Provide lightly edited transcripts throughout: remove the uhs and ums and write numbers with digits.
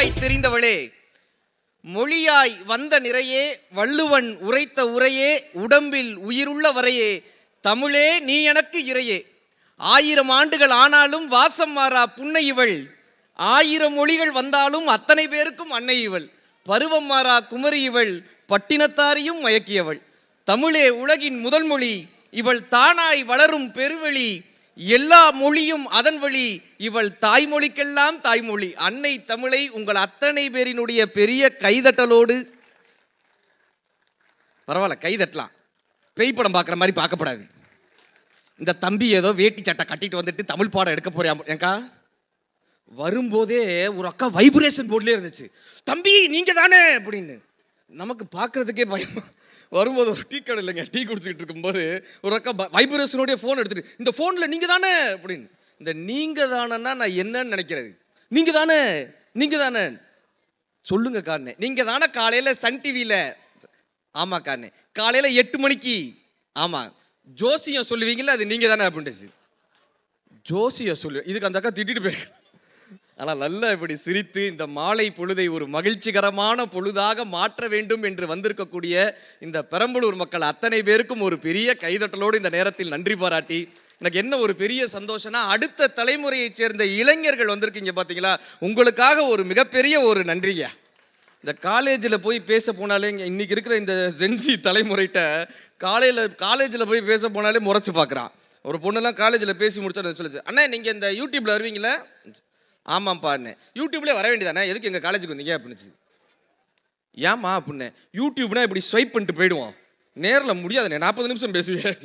மொழியாய் தெரிந்தவளே, மொழியாய் வந்த நிறையே, வள்ளுவன் உரைத்த உரையே, உடம்பில் உயிருள்ள வரையே, தமிழே நீ எனக்கு இறையே. 1000 ஆண்டுகள் ஆனாலும் வாசம் மாறா புன்னை இவள், 1000 மொழிகள் வந்தாலும் அத்தனை பேருக்கும் அன்னை இவள். பருவம் மாறா குமரி இவள், பட்டினத்தாரையும் மயக்கியவள். தமிழே உலகின் முதல் மொழி, இவள் தானாய் வளரும் பெருவெளி, எல்லா மொழியும் அதன் வழி, இவள் தாய்மொழிக்கெல்லாம் தாய்மொழி. அன்னை தமிழை உங்கள் அத்தனை பேரினுடைய பெரிய கைதட்டலோடு, பரவாயில்ல கைதட்டலாம், பேய் படம் பார்க்குற மாதிரி பார்க்கப்படாது. இந்த தம்பி ஏதோ வேட்டி சட்டை கட்டிட்டு வந்துட்டு தமிழ் பாடம் எடுக்க போறியா ஏங்கா? வரும்போதே ஒரு அக்கா வைப்ரேஷன் போர்ட்லேயே இருந்துச்சு, தம்பி நீங்க தானே அப்படின்னு. நமக்கு பார்க்கறதுக்கே பயம். வரும்போது ஒரு டீ கடை இல்லைங்க, டீ குடிச்சுக்கிட்டு இருக்கும்போது ஒரு அக்கா வைப்ரேஷனோடைய ஃபோன் எடுத்துட்டு, இந்த ஃபோனில் நீங்க தானே அப்படின்னு. இந்த நீங்க தானேன்னா நான் என்னன்னு நினைக்கிறது? நீங்க தானே, நீங்க தானே சொல்லுங்க காரணே. நீங்க தானே காலையில் சன் டிவியில், ஆமா காரணே, காலையில் 8 மணிக்கு, ஆமா ஜோசியம் சொல்லுவீங்களா, அது நீங்க தானே அப்படின்ட்டு. ஜோசியம் சொல்லுவேன், இதுக்கு அந்த அக்கா திட்டிட்டு போயிருக்கேன். ஆனால் நல்லா இப்படி சிரித்து இந்த மாலை பொழுதை ஒரு மகிழ்ச்சிகரமான பொழுதாக மாற்ற வேண்டும் என்று வந்திருக்கக்கூடிய இந்த பெரம்பலூர் மக்கள் அத்தனை பேருக்கும் ஒரு பெரிய கைதட்டலோடு இந்த நேரத்தில் நன்றி பாராட்டி, எனக்கு என்ன ஒரு பெரிய சந்தோஷம்னா, அடுத்த தலைமுறையை சேர்ந்த இளைஞர்கள் வந்திருக்கீங்க பார்த்தீங்களா, உங்களுக்காக ஒரு மிகப்பெரிய ஒரு நன்றியா. இந்த காலேஜில் போய் பேச போனாலே, இன்னைக்கு இருக்கிற இந்த ஜென்சி தலைமுறைகிட்ட காலேஜில் போய் பேச போனாலே முறைச்சு பார்க்குறான். ஒரு பொண்ணெல்லாம் காலேஜில் பேசி முடிச்சா சொல்லுச்சு, அண்ணா நீங்கள் இந்த யூடியூப்ல வருவீங்களா? ஆமாம்ப்பா அண்ணே. யூடியூப்லேயே வர வேண்டியதானே, எதுக்கு எங்கள் காலேஜுக்கு வந்தீங்க அப்படின்னுச்சு. ஏம்மா அப்படின்னு. யூடியூப்னா இப்படி ஸ்வைப் பண்ணிட்டு போயிடுவோம், நேரில் முடியாதுண்ணே, 40 நிமிஷம் பேசுவேன்.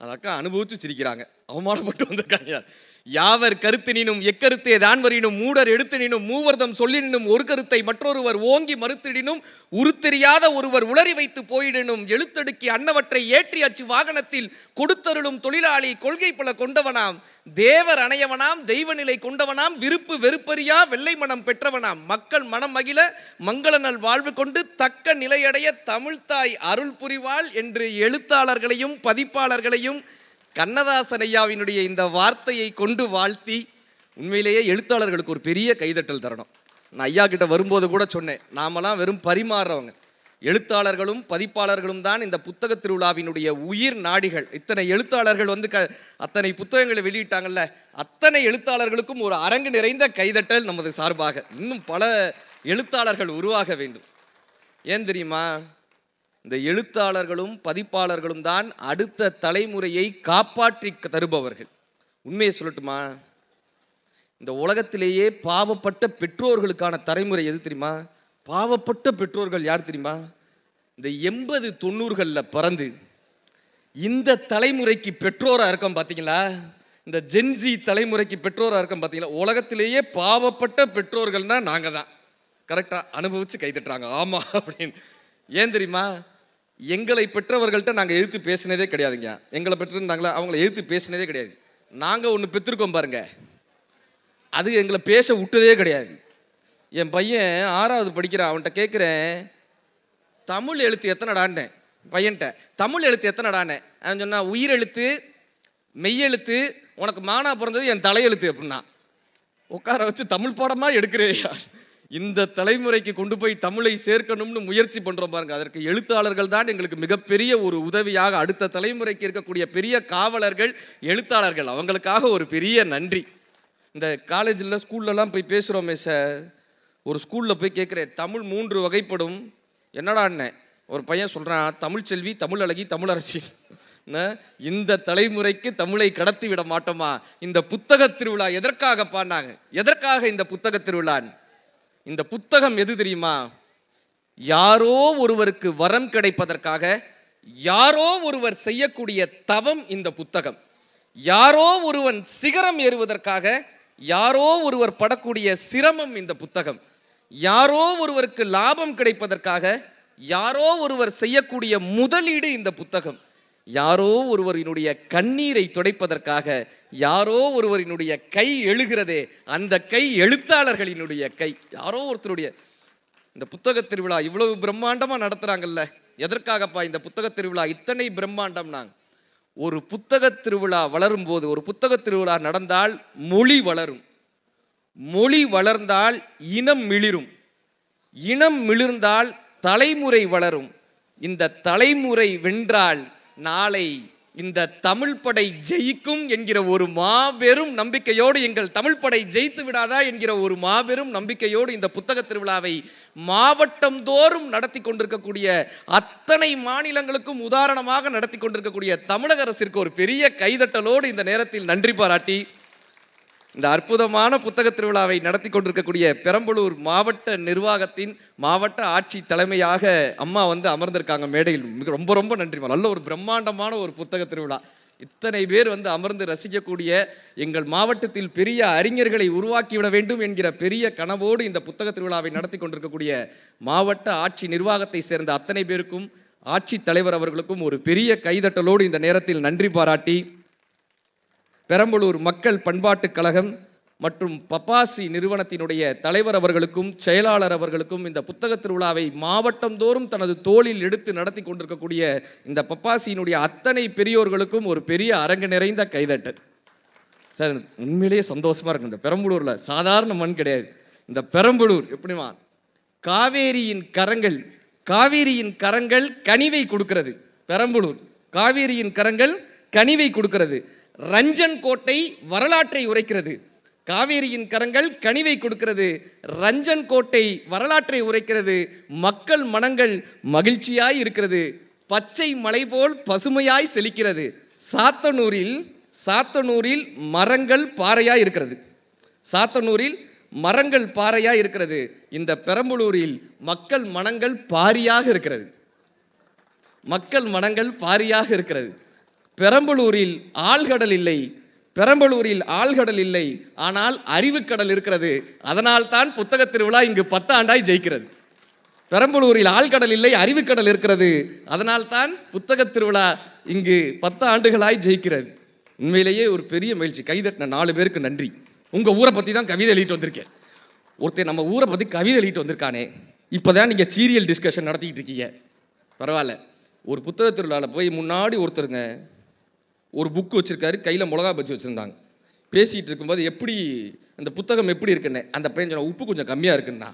அந்த அக்கா அனுபவிச்சு சிரிக்கிறாங்க, அவமானப்பட்டு வந்திருக்காங்க. யாவர் கருத்தினும் எக்கருத்தே தான்வரினும் மூடர் எடுத்தினும் மூவர்தம் சொல்லினும் ஒரு கருத்தை மற்றொருவர் ஓங்கி மறுத்திடினும் உருத்தெரியாத ஒருவர் உளறி வைத்து போயிடனும் எழுத்தடுக்கி அன்னவற்றை ஏற்றி அச்சு வாகனத்தில் கொடுத்தருளும் தொழிலாளி கொள்கை பல கொண்டவனாம் தேவர் அணையவனாம் தெய்வ நிலை கொண்டவனாம் விருப்பு வெறுப்பறியா வெள்ளை மனம் பெற்றவனாம் மக்கள் மனம் மகிழ மங்கள நல் வாழ்வு கொண்டு தக்க நிலையடைய தமிழ்தாய் அருள் புரிவாள் என்று எழுத்தாளர்களையும் பதிப்பாளர்களையும் கண்ணதாசன் ஐயாவினுடைய இந்த வார்த்தையை கொண்டு வாழ்த்தி, உண்மையிலேயே எழுத்தாளர்களுக்கு ஒரு பெரிய கைதட்டல் தரணும். நான் ஐயா கிட்ட வரும்போது கூட சொன்னேன், நாமெல்லாம் வெறும் பரிமாறுறவங்க, எழுத்தாளர்களும் பதிப்பாளர்களும் தான் இந்த புத்தக திருவிழாவினுடைய உயிர் நாடிகள். இத்தனை எழுத்தாளர்கள் வந்து அத்தனை புத்தகங்களை வெளியிட்டாங்கல்ல, அத்தனை எழுத்தாளர்களுக்கும் ஒரு அரங்கு நிறைந்த கைதட்டல் நமது சார்பாக. இன்னும் பல எழுத்தாளர்கள் உருவாக வேண்டும். ஏன் தெரியுமா? இந்த எழுத்தாளர்களும் பதிப்பாளர்களும் தான் அடுத்த தலைமுறையை காப்பாற்றி தருபவர்கள். உண்மையை சொல்லட்டுமா, இந்த உலகத்திலேயே பாவப்பட்ட பெற்றோர்களுக்கான தலைமுறை எது தெரியுமா? பாவப்பட்ட பெற்றோர்கள் யார் தெரியுமா? இந்த 80-90களில் பிறந்து இந்த தலைமுறைக்கு பெற்றோரா இருக்கோம் பார்த்தீங்களா, இந்த ஜென்சி தலைமுறைக்கு பெற்றோரா இருக்கோம் பார்த்தீங்களா, உலகத்திலேயே பாவப்பட்ட பெற்றோர்கள்னா நாங்க தான். கரெக்டா அனுபவிச்சு கைதட்டுறாங்க, ஆமா அப்படின்னு. ஏன் தெரியுமா? எங்களை பெற்றவர்கள்ட்ட நாங்கள் எதிர்த்து பேசினதே கிடையாதுங்க. எங்களை பெற்றிருந்தாங்களா, அவங்கள எதிர்த்து பேசினதே கிடையாது. நாங்கள் ஒன்று பெற்றிருக்கோம் பாருங்க, அது எங்களை பேச விட்டதே கிடையாது. என் பையன் 6வது படிக்கிறான், அவன்கிட்ட கேட்குறேன், தமிழ் எழுத்து எத்தனைடான்னேன் பையன்கிட்ட. தமிழ் எழுத்து எத்தனைடானே? அவன் சொன்னா, உயிர் எழுத்து, மெய்யெழுத்து, உனக்கு மானா பிறந்தது என் தலையெழுத்து அப்படின்னா. உட்கார வச்சு தமிழ் பாடமா எடுக்கிறேயா? இந்த தலைமுறைக்கு கொண்டு போய் தமிழை சேர்க்கணும்னு முயற்சி பண்றோம் பாருங்க. அதற்கு எழுத்தாளர்கள் தான் எங்களுக்கு மிகப்பெரிய ஒரு உதவியாக, அடுத்த தலைமுறைக்கு இருக்கக்கூடிய பெரிய காவலர்கள் எழுத்தாளர்கள். அவங்களுக்காக ஒரு பெரிய நன்றி. இந்த காலேஜில் ஸ்கூல்லலாம் போய் பேசுகிறோமே சார், ஒரு ஸ்கூலில் போய் கேட்குறேன், தமிழ் 3 வகைப்படும் என்னடான்னு. ஒரு பையன் சொல்கிறான், தமிழ் செல்வி, தமிழ் அழகி, தமிழரசி. இந்த தலைமுறைக்கு தமிழை கடத்தி விட மாட்டோமா? இந்த புத்தக திருவிழா எதற்காக பாண்டாங்க? எதற்காக இந்த புத்தக திருவிழா? இந்த புத்தகம் எது தெரியுமா? யாரோ ஒருவருக்கு வரம் கிடைப்பதற்காக யாரோ ஒருவர் செய்யக்கூடிய தவம் இந்த புத்தகம். யாரோ ஒருவன் சிகரம் ஏறுவதற்காக யாரோ ஒருவர் படக்கூடிய சிரமம் இந்த புத்தகம். யாரோ ஒருவருக்கு லாபம் கிடைப்பதற்காக யாரோ ஒருவர் செய்யக்கூடிய முதலீடு இந்த புத்தகம். யாரோ ஒருவரினுடைய கண்ணீரை துடைப்பதற்காக யாரோ ஒருவரினுடைய கை எழுகிறதே, அந்த கை எழுத்தாளர்களினுடைய கை. யாரோ ஒருத்தருடைய. இந்த புத்தக திருவிழா இவ்வளவு பிரம்மாண்டமா நடத்துறாங்கல்ல, எதற்காகப்பா இந்த புத்தக திருவிழா இத்தனை பிரம்மாண்டம்னா? ஒரு புத்தக திருவிழா வளரும் போது, ஒரு புத்தக திருவிழா நடந்தால் மொழி வளரும். மொழி வளர்ந்தால் இனம் மிளிரும், இனம் மிளிர்ந்தால் தலைமுறை வளரும், இந்த தலைமுறை வென்றால் நாளை இந்த தமிழ் படை ஜெயிக்கும் என்கிற ஒரு மாபெரும் நம்பிக்கையோடு, எங்கள் தமிழ் படை ஜெயித்து விடாதா என்கிற ஒரு மாபெரும் நம்பிக்கையோடு இந்த புத்தக திருவிழாவை மாவட்டம் தோறும் நடத்தி கொண்டிருக்கக்கூடிய, அத்தனை மாநிலங்களுக்கும் உதாரணமாக நடத்தி கொண்டிருக்கக்கூடிய தமிழக அரசிற்கு ஒரு பெரிய கைதட்டலோடு இந்த நேரத்தில் நன்றி பாராட்டி, இந்த அற்புதமான புத்தக திருவிழாவை நடத்தி கொண்டிருக்கக்கூடிய பெரம்பலூர் மாவட்ட நிர்வாகத்தின் மாவட்ட ஆட்சி தலைமையாக அம்மா அமர்ந்திருக்காங்க மேடையில். ரொம்ப ரொம்ப நன்றி. நல்ல ஒரு பிரம்மாண்டமான ஒரு புத்தக திருவிழா. இத்தனை பேர் அமர்ந்து ரசிக்கக்கூடிய, எங்கள் மாவட்டத்தில் பெரிய அறிஞர்களை உருவாக்கிவிட வேண்டும் என்கிற பெரிய கனவோடு இந்த புத்தக திருவிழாவை நடத்தி கொண்டிருக்கக்கூடிய மாவட்ட ஆட்சி நிர்வாகத்தை சேர்ந்த அத்தனை பேருக்கும், ஆட்சி தலைவர் அவர்களுக்கும் ஒரு பெரிய கைதட்டலோடு இந்த நேரத்தில் நன்றி பாராட்டி, பெரம்பலூர் மக்கள் பண்பாட்டுக் கழகம் மற்றும் பப்பாசி நிறுவனத்தினுடைய தலைவர் அவர்களுக்கும் செயலாளர் அவர்களுக்கும், இந்த புத்தக திருவிழாவை மாவட்டம் தோறும் தனது தோளில் எடுத்து நடத்தி கொண்டிருக்கக்கூடிய இந்த பப்பாசியினுடைய அத்தனை பெரியோர்களுக்கும் ஒரு பெரிய அரங்கு நிறைந்த கைதட்டல். சார், உண்மையிலேயே சந்தோஷமா இருக்கு. இந்த பெரம்பலூர்ல சாதாரண மண் கிடையாது. இந்த பெரம்பலூர் எப்படிமா, காவேரியின் கரங்கள், காவேரியின் கரங்கள் கனிவை கொடுக்கிறது. பெரம்பலூர் காவேரியின் கரங்கள் கனிவை கொடுக்கிறது. ரஞ்சன் கோட்டை வரலாற்றை உரைக்கிறது. காவேரியின் கரங்கள் கனிவை கொடுக்கிறது. ரஞ்சன் கோட்டை வரலாற்றை உரைக்கிறது. மக்கள் மனங்கள் மகிழ்ச்சியாய் இருக்கிறது. பச்சை மலை போல் பசுமையாய் செழிக்கிறது. சாத்தனூரில் மரங்கள் பாறையாய் இருக்கிறது. சாத்தனூரில் மரங்கள் பாறையாய் இருக்கிறது. இந்த பெரம்பலூரில் மக்கள் மனங்கள் பாரியாக இருக்கிறது. மக்கள் மனங்கள் பாரியாக இருக்கிறது. பெரம்பலூரில் ஆழ்கடல் இல்லை, பெரம்பலூரில் ஆழ்கடல் இல்லை, ஆனால் அறிவுக்கடல் இருக்கிறது. அதனால் தான் புத்தக திருவிழா இங்கு 10 ஆண்டாய் ஜெயிக்கிறது. பெரம்பலூரில் ஆழ்கடல் இல்லை, அறிவுக்கடல் இருக்கிறது. அதனால் தான் புத்தக திருவிழா இங்கு 10 ஆண்டுகளாய் ஜெயிக்கிறது. உண்மையிலேயே ஒரு பெரிய மகிழ்ச்சி. கைதட்டின 4 பேருக்கு நன்றி. உங்க ஊரை பத்தி தான் கவிதை எழுதிட்டு வந்திருக்கேன். ஒருத்தர் நம்ம ஊரை பத்தி கவிதை எழுதிட்டு வந்திருக்கானே, இப்பதான் நீங்க சீரியல் டிஸ்கஷன் நடத்திக்கிட்டு இருக்கீங்க. பரவாயில்ல. ஒரு புத்தக திருவிழாவில் போய் முன்னாடி ஒருத்தருங்க ஒரு புக்கு வச்சிருக்காரு, கையில் மிளகா பஜ்ஜி வச்சுருந்தாங்க. பேசிகிட்டு இருக்கும்போது எப்படி அந்த புத்தகம் எப்படி இருக்குன்னு அந்த பையன் சொன்ன, உப்பு கொஞ்சம் கம்மியாக இருக்குன்னா.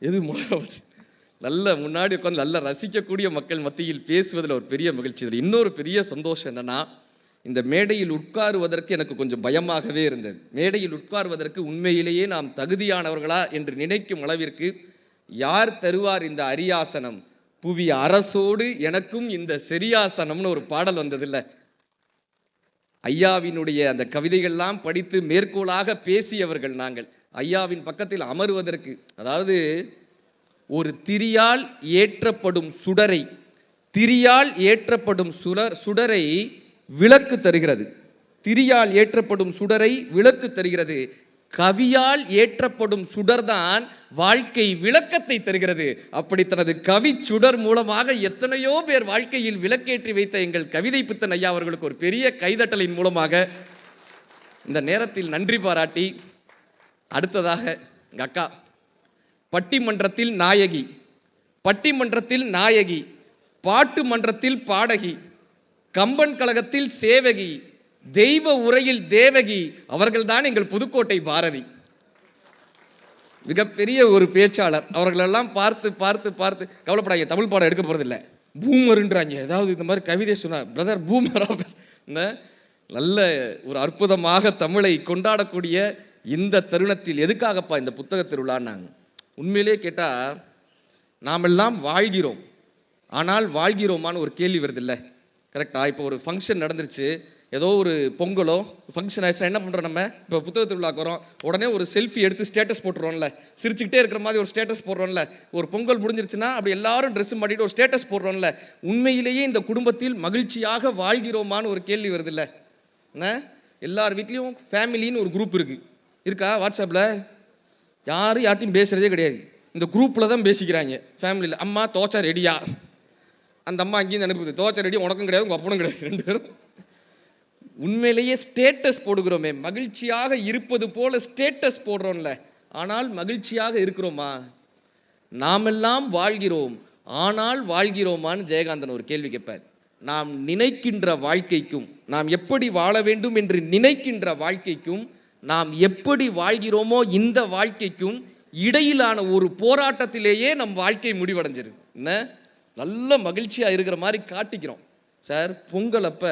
எது மிளகா பஜ்ஜி? நல்ல முன்னாடி உட்காந்து நல்லா ரசிக்கக்கூடிய மக்கள் மத்தியில் பேசுவதில் ஒரு பெரிய மகிழ்ச்சி. இதில் இன்னொரு பெரிய சந்தோஷம் என்னன்னா, இந்த மேடையில் உட்காருவதற்கு எனக்கு கொஞ்சம் பயமாகவே இருந்தது. மேடையில் உட்காருவதற்கு உண்மையிலேயே நாம் தகுதியானவர்களா என்று நினைக்கும் அளவிற்கு, யார் தருவார் இந்த அரியாசனம், புவி அரசோடு எனக்கும் இந்த செரியாசனம்னு ஒரு பாடல் வந்ததில்லை. ஐயாவினுடைய அந்த கவிதைகள்லாம் படித்து மேற்கோளாக பேசியவர்கள் நாங்கள். ஐயாவின் பக்கத்தில் அமருவதற்கு, அதாவது ஒரு திரியால் ஏற்றப்படும் சுடரை, திரியால் ஏற்றப்படும் சுடரை விளக்கு தருகிறது. திரியால் ஏற்றப்படும் சுடரை விளக்கு தருகிறது. கவியால் ஏற்றப்படும் சுடர்தான் வாழ்க்கை விளக்கத்தை தருகிறது. அப்படி தனது கவி சுடர் மூலமாக எத்தனையோ பேர் வாழ்க்கையில் விளக்கேற்றி வைத்த எங்கள் கவிதை பித்தன் ஐயா அவர்களுக்கு ஒரு பெரிய கைதட்டலின் மூலமாக இந்த நேரத்தில் நன்றி பாராட்டி, அடுத்ததாக எங்க அக்கா பட்டிமன்றத்தில் நாயகி, பட்டிமன்றத்தில் நாயகி, பாட்டு மன்றத்தில் பாடகி, கம்பன் கழகத்தில் சேவகி, தெய்வ உரையில் தேவகி, அவர்கள்தான் எங்கள் புதுக்கோட்டை பாரதி. மிகப்பெரிய ஒரு பேச்சாளர். அவர்களெல்லாம் பார்த்து பார்த்து பார்த்து கவலைப்படாங்க, தமிழ் பாடம் எடுக்க போறதில்லை, பூமருன்றாங்க. ஏதாவது இந்த மாதிரி கவிதை சொன்னார், பிரதர் பூமர். நல்ல ஒரு அற்புதமாக தமிழை கொண்டாடக்கூடிய இந்த தருணத்தில் எதுக்காகப்பா இந்த புத்தக திருவிழான்னாங்க. உண்மையிலே கேட்டா, நாமெல்லாம் வாழ்கிறோம், ஆனால் வாழ்கிறோமான்னு ஒரு கேள்வி வருது இல்லை? கரெக்டா? இப்போ ஒரு ஃபங்க்ஷன் நடந்துருச்சு, ஏதோ ஒரு பொங்கலோ ஃபங்க்ஷன் ஆயிடுச்சுன்னா என்ன பண்ணுறோம், நம்ம இப்போ புத்தக திருவிழாக்கு வரோம், உடனே ஒரு செல்ஃபி எடுத்து ஸ்டேட்டஸ் போட்டுருவோம்ல, சிரிச்சுக்கிட்டே இருக்கிற மாதிரி ஒரு ஸ்டேட்டஸ் போடுறோம்ல. ஒரு பொங்கல் முடிஞ்சிருச்சுன்னா அப்படி எல்லாரும் ட்ரெஸ் மாட்டிட்டு ஒரு ஸ்டேட்டஸ் போடுறோம்ல. உண்மையிலேயே இந்த குடும்பத்தில் மகிழ்ச்சியாக வாழ்கிறோமான்னு ஒரு கேள்வி வருது இல்லை? எல்லார் வீட்லேயும் ஃபேமிலின்னு ஒரு குரூப் இருக்கா? வாட்ஸ்அப்பில் யாரும் யார்ட்டையும் பேசுகிறதே கிடையாது. இந்த குரூப்பில் தான் பேசிக்கிறாங்க ஃபேமிலியில். அம்மா தோச்சா ரெடியா, அந்த அம்மா அங்கேயும் அனுப்புது, தோச்சா ரெடி, உனக்கும் கிடையாது உங்கள் அப்பனும் கிடையாது, 2 பேரும். உண்மையிலேயே ஸ்டேட்டஸ் போடுகிறோமே, மகிழ்ச்சியாக இருப்பது போல ஸ்டேட்டஸ் போடுறோம்ல, ஆனால் மகிழ்ச்சியாக இருக்கிறோமா? நாமெல்லாம் வாழ்கிறோம், ஆனால் வாழ்கிறோமான்னு ஜெயகாந்தன் ஒரு கேள்வி கேட்பார். நாம் நினைக்கின்ற வாழ்க்கைக்கும், நாம் எப்படி வாழ வேண்டும் என்று நினைக்கின்ற வாழ்க்கைக்கும் நாம் எப்படி வாழ்கிறோமோ இந்த வாழ்க்கைக்கும் இடையிலான ஒரு போராட்டத்திலேயே நம் வாழ்க்கை முடிவடைஞ்சிருது. என்ன நல்ல மகிழ்ச்சியா இருக்கிற மாதிரி காட்டிக்கிறோம் சார். பொங்கல் அப்ப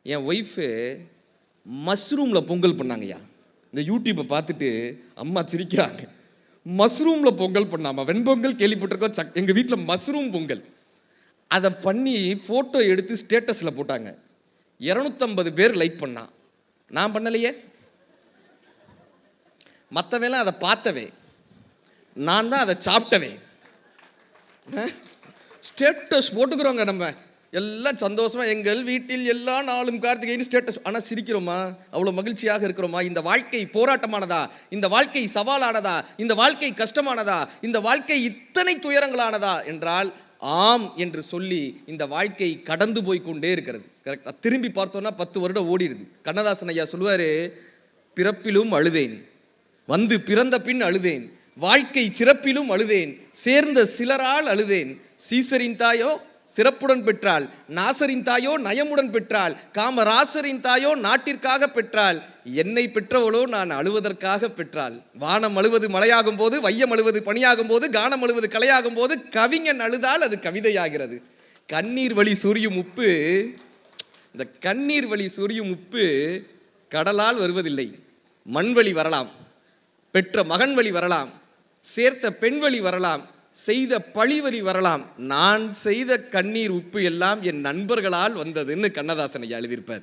என் ஒய்ஃபு மஷ்ரூம்ல பொங்கல் பண்ணாங்கய்யா. இந்த யூடியூப்பை பார்த்துட்டு அம்மா சிரிக்கிறாங்க. மஷ்ரூம்ல பொங்கல் பண்ணாமா? வெண்பொங்கல் கேள்விப்பட்டிருக்கோம், எங்க வீட்டில் மஷ்ரூம் பொங்கல். அதை பண்ணி போட்டோ எடுத்து ஸ்டேட்டஸ்ல போட்டாங்க. 250 பேர் லைக் பண்ணா. நான் பண்ணலையே, மற்றவெல்லாம் அதை பார்த்தவே, நான் தான் அதை சாப்பிட்டவே. ஸ்டேட்டஸ் போட்டுக்கிறோங்க நம்ம எல்லாம் சந்தோஷமா, எங்கள் வீட்டில் எல்லா நாளும் கார்த்திகைன்னு ஸ்டேட்டஸ். ஆனா சிரிக்கிறோமா? அவ்வளவு மகிழ்ச்சியாக இருக்கிறோமா? இந்த வாழ்க்கை போராட்டமானதா? இந்த வாழ்க்கை சவாலானதா? இந்த வாழ்க்கை கஷ்டமானதா? இந்த வாழ்க்கை இத்தனை துயரங்களானதா என்றால் ஆம் என்று சொல்லி இந்த வாழ்க்கை கடந்து போய் கொண்டே இருக்கிறது. கரெக்டா? திரும்பி பார்த்தோம்னா 10 வருடம் ஓடிடுது. கண்ணதாசன் ஐயா சொல்லுவாரு, பிறப்பிலும் அழுதேன், வந்து பிறந்த பின் அழுதேன், வாழ்க்கை சிறப்பிலும் அழுதேன், சேர்ந்த சிலரால் அழுதேன், சீசரின் தாயோ சிறப்புடன் பெற்றாள், நாசரின் தாயோ நயமுடன் பெற்றாள், காமராசரின் தாயோ நாட்டிற்காக பெற்றாள், என்னை பெற்றவளோ நான் அழுவதற்காக பெற்றாள். வானம் அழுவது மழையாகும் போது, வையம் அழுவது பனியாகும் போது, கானம் அழுவது கலையாகும் போது, கவிஞன் அழுதால் அது கவிதையாகிறது. கண்ணீர் வழி சூரியும் உப்பு, இந்த கண்ணீர் வழி சூரியும் உப்பு கடலால் வருவதில்லை. மண் வழி வரலாம், பெற்ற மகன் வழி வரலாம், சேர்த்த பெண் வழி வரலாம், செய்த பழிவலி வரலாம். நான் செய்த கண்ணீர் உப்பு எல்லாம் என் நண்பர்களால் வந்ததுன்னு கண்ணதாசன் ஐயா எழுதியிருப்பார்.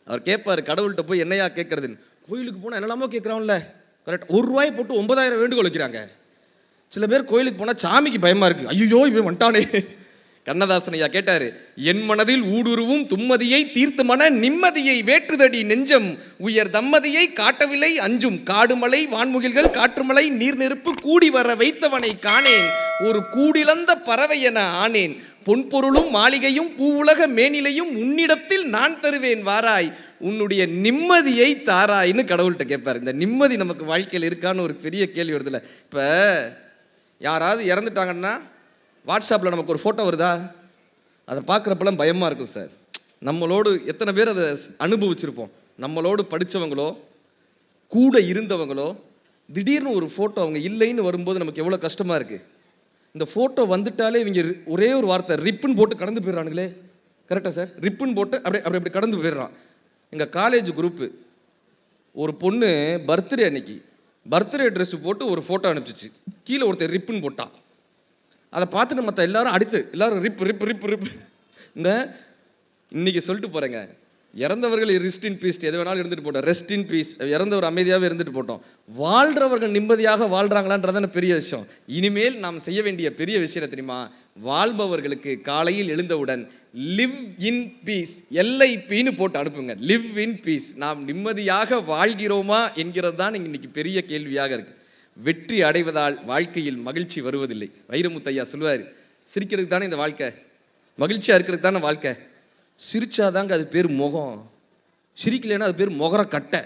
அவர் கேட்பாரு, கடவுள்கிட்ட போய் என்னையா கேட்கறது? கோயிலுக்கு போனா என்னெல்லாமோ கேட்கறான்ல. கரெக்ட். 1 ரூபாய் போட்டு 9000 வேண்டுகோள் வைக்கிறாங்க. சில பேர் கோயிலுக்கு போனா சாமிக்கு பயமா இருக்கு, ஐயோ இவன் வந்துட்டானே. கண்ணதாசன் ஐயா கேட்டாரு, என் மனதில் ஊடுருவும் தும்மதியை தீர்த்து மன நிம்மதியை வேற்றுதடி நெஞ்சம் உயர் தம்மதியை காட்டவில்லை அஞ்சும் காடுமலை வான்முகில்கள் காற்றுமலை நீர் நெருப்பு கூடி வர வைத்தவனை காணேன், ஒரு கூடிலந்த பறவை என ஆனேன், பொன்பொருளும் மாளிகையும் பூவுலக மேனிலையும் உன்னிடத்தில் நான் தருவேன் வாராய், உன்னுடைய நிம்மதியை தாராய்ன்னு கடவுள்கிட்ட கேட்பாரு. இந்த நிம்மதி நமக்கு வாழ்க்கையில் இருக்கான்னு ஒரு பெரிய கேள்வி வருதுல்ல. இப்ப யாராவது இறந்துட்டாங்கன்னா வாட்ஸ்அப்பில் நமக்கு ஒரு ஃபோட்டோ வருதா? அதை பார்க்குறப்பெல்லாம் பயமாக இருக்கும் சார். நம்மளோடு எத்தனை பேர் அதை அனுபவிச்சிருப்போம்? நம்மளோடு படித்தவங்களோ கூட இருந்தவங்களோ திடீர்னு ஒரு ஃபோட்டோ அவங்க இல்லைன்னு வரும்போது நமக்கு எவ்வளோ கஷ்டமாக இருக்குது. இந்த ஃபோட்டோ வந்துட்டாலே இவங்க ஒரே ஒரு வார்த்தை ரிப்புன்னு போட்டு கடந்து போயிடுறானுங்களே. கரெக்டாக சார்? ரிப்புன்னு போட்டு அப்படி கடந்து போயிடுறான். எங்கள் காலேஜ் குரூப்பு ஒரு பொண்ணு பர்த்டே அன்னைக்கு பர்த்டே ட்ரெஸ் போட்டு ஒரு ஃபோட்டோ அனுப்பிச்சிச்சு. கீழே ஒருத்தர் ரிப்புன்னு போட்டான். அதை பார்த்துட்டு மற்ற எல்லாரும் ரிப். இந்த இன்னைக்கு சொல்லிட்டு போறேங்க, இறந்தவர்கள் ரெஸ்ட் இன் பீஸ், எது வேணாலும் இருந்துட்டு போட்டோம், ரெஸ்ட் இன் பீஸ், இறந்தவர் அமைதியாகவே இருந்துட்டு போட்டோம். வாழ்றவர்கள் நிம்மதியாக வாழ்றாங்களான்றதான பெரிய விஷயம். இனிமேல் நாம் செய்ய வேண்டிய பெரிய விஷயம் தெரியுமா? வாழ்பவர்களுக்கு காலையில் எழுந்தவுடன் லிவ் இன் பீஸ், LIPன்னு போட்டு அனுப்புங்க. Live in peace. நாம் நிம்மதியாக வாழ்கிறோமா என்கிறது தான் இன்னைக்கு பெரிய கேள்வியாக இருக்கு. வெற்றி அடைவதால் வாழ்க்கையில் மகிழ்ச்சி வருவதில்லை. வைரமுத்தையா சொல்லுவார், சிரிக்கிறதுக்கு தானே இந்த வாழ்க்கை, மகிழ்ச்சியா இருக்கிறதுக்கு தானே வாழ்க்கை. சிரிச்சாதாங்க அது பேர் முகம், சிரிக்கலைன்னா அது பேர் முகர கட்டை.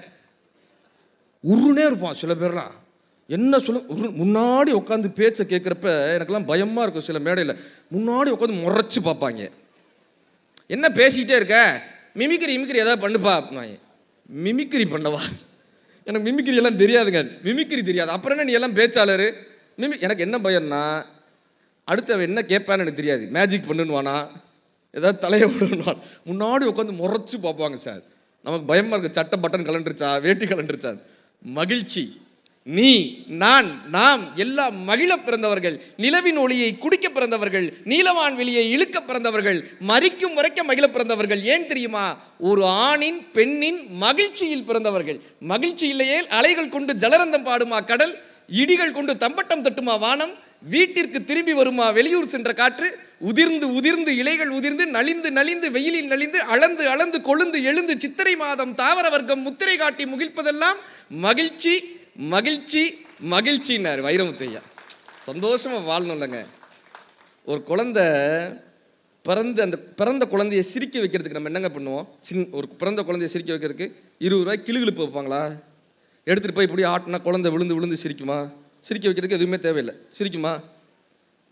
உருனே இருப்பான் சில பேர்லாம். என்ன சொல்ல, முன்னாடி உட்காந்து பேச்ச கேட்குறப்ப எனக்கெல்லாம் பயமா இருக்கும். சில மேடையில் முன்னாடி உட்காந்து முறைச்சு பார்ப்பாங்க, என்ன பேசிக்கிட்டே இருக்க, மிமிக்ரி ஏதாவது பண்ணுப்பா. மிமிக்ரி பண்ணவா? எனக்கு மிமிக்ரி எல்லாம் தெரியாதுங்க, மிமிக்ரி தெரியாது. அப்புறம் என்ன நீ எல்லாம் பேச்சாளர்? எனக்கு என்ன பயம்னா, அடுத்த என்ன கேட்பான்னு எனக்கு தெரியாது. மேஜிக் பண்ணுவானா, ஏதாவது தலையை விடுவான். முன்னாடி உட்காந்து முறைச்சு பார்ப்பாங்க சார். நமக்கு பயமா இருக்கு, சட்டை பட்டன் கலண்டுருச்சா, வேட்டி கலண்டுருச்சா. மகிழ்ச்சி, நீ நான் நாம் எல்லாம் மகிழ பிறந்தவர்கள், நிலவின் ஒளியை குடிக்க பிறந்தவர்கள், நீலவான் வெளியை இழுக்க பிறந்தவர்கள், மரிக்கும் வரைக்க மகிழ பிறந்தவர்கள். ஏன் தெரியுமா? ஒரு ஆணின் பெண்ணின் மகிழ்ச்சியில் பிறந்தவர்கள். மகிழ்ச்சி இல்லையே அலைகள் கொண்டு ஜலரந்தம் பாடுமா கடல், இடிகள் கொண்டு தம்பட்டம் தட்டுமா வானம், வீட்டிற்கு திரும்பி வருமா வெளியூர் சென்ற காற்று, உதிர்ந்து இலைகள் உதிர்ந்து நலிந்து வெயிலில் நலிந்து அளந்து கொழுந்து எழுந்து சித்திரை மாதம் தாவர வர்க்கம் முத்திரை காட்டி முகிழ்ப்பதெல்லாம் மகிழ்ச்சி மகிழ்ச்சி மகிழ்ச்சின்னாரு வைரமுத்தையா. சந்தோஷமா வாழணும் இல்லைங்க. ஒரு குழந்தை அந்த பிறந்த குழந்தைய சிரிக்க வைக்கிறதுக்கு நம்ம என்னங்க பண்ணுவோம்? ஒரு பிறந்த குழந்தைய சிரிக்க வைக்கிறதுக்கு 20 ரூபாய் கிளுகிழுப்பு வைப்பாங்களா? எடுத்துட்டு போய் இப்படி ஆட்டினா குழந்தை விழுந்து சிரிக்குமா? சிரிக்க வைக்கிறதுக்கு எதுவுமே தேவையில்லை, சிரிக்குமா?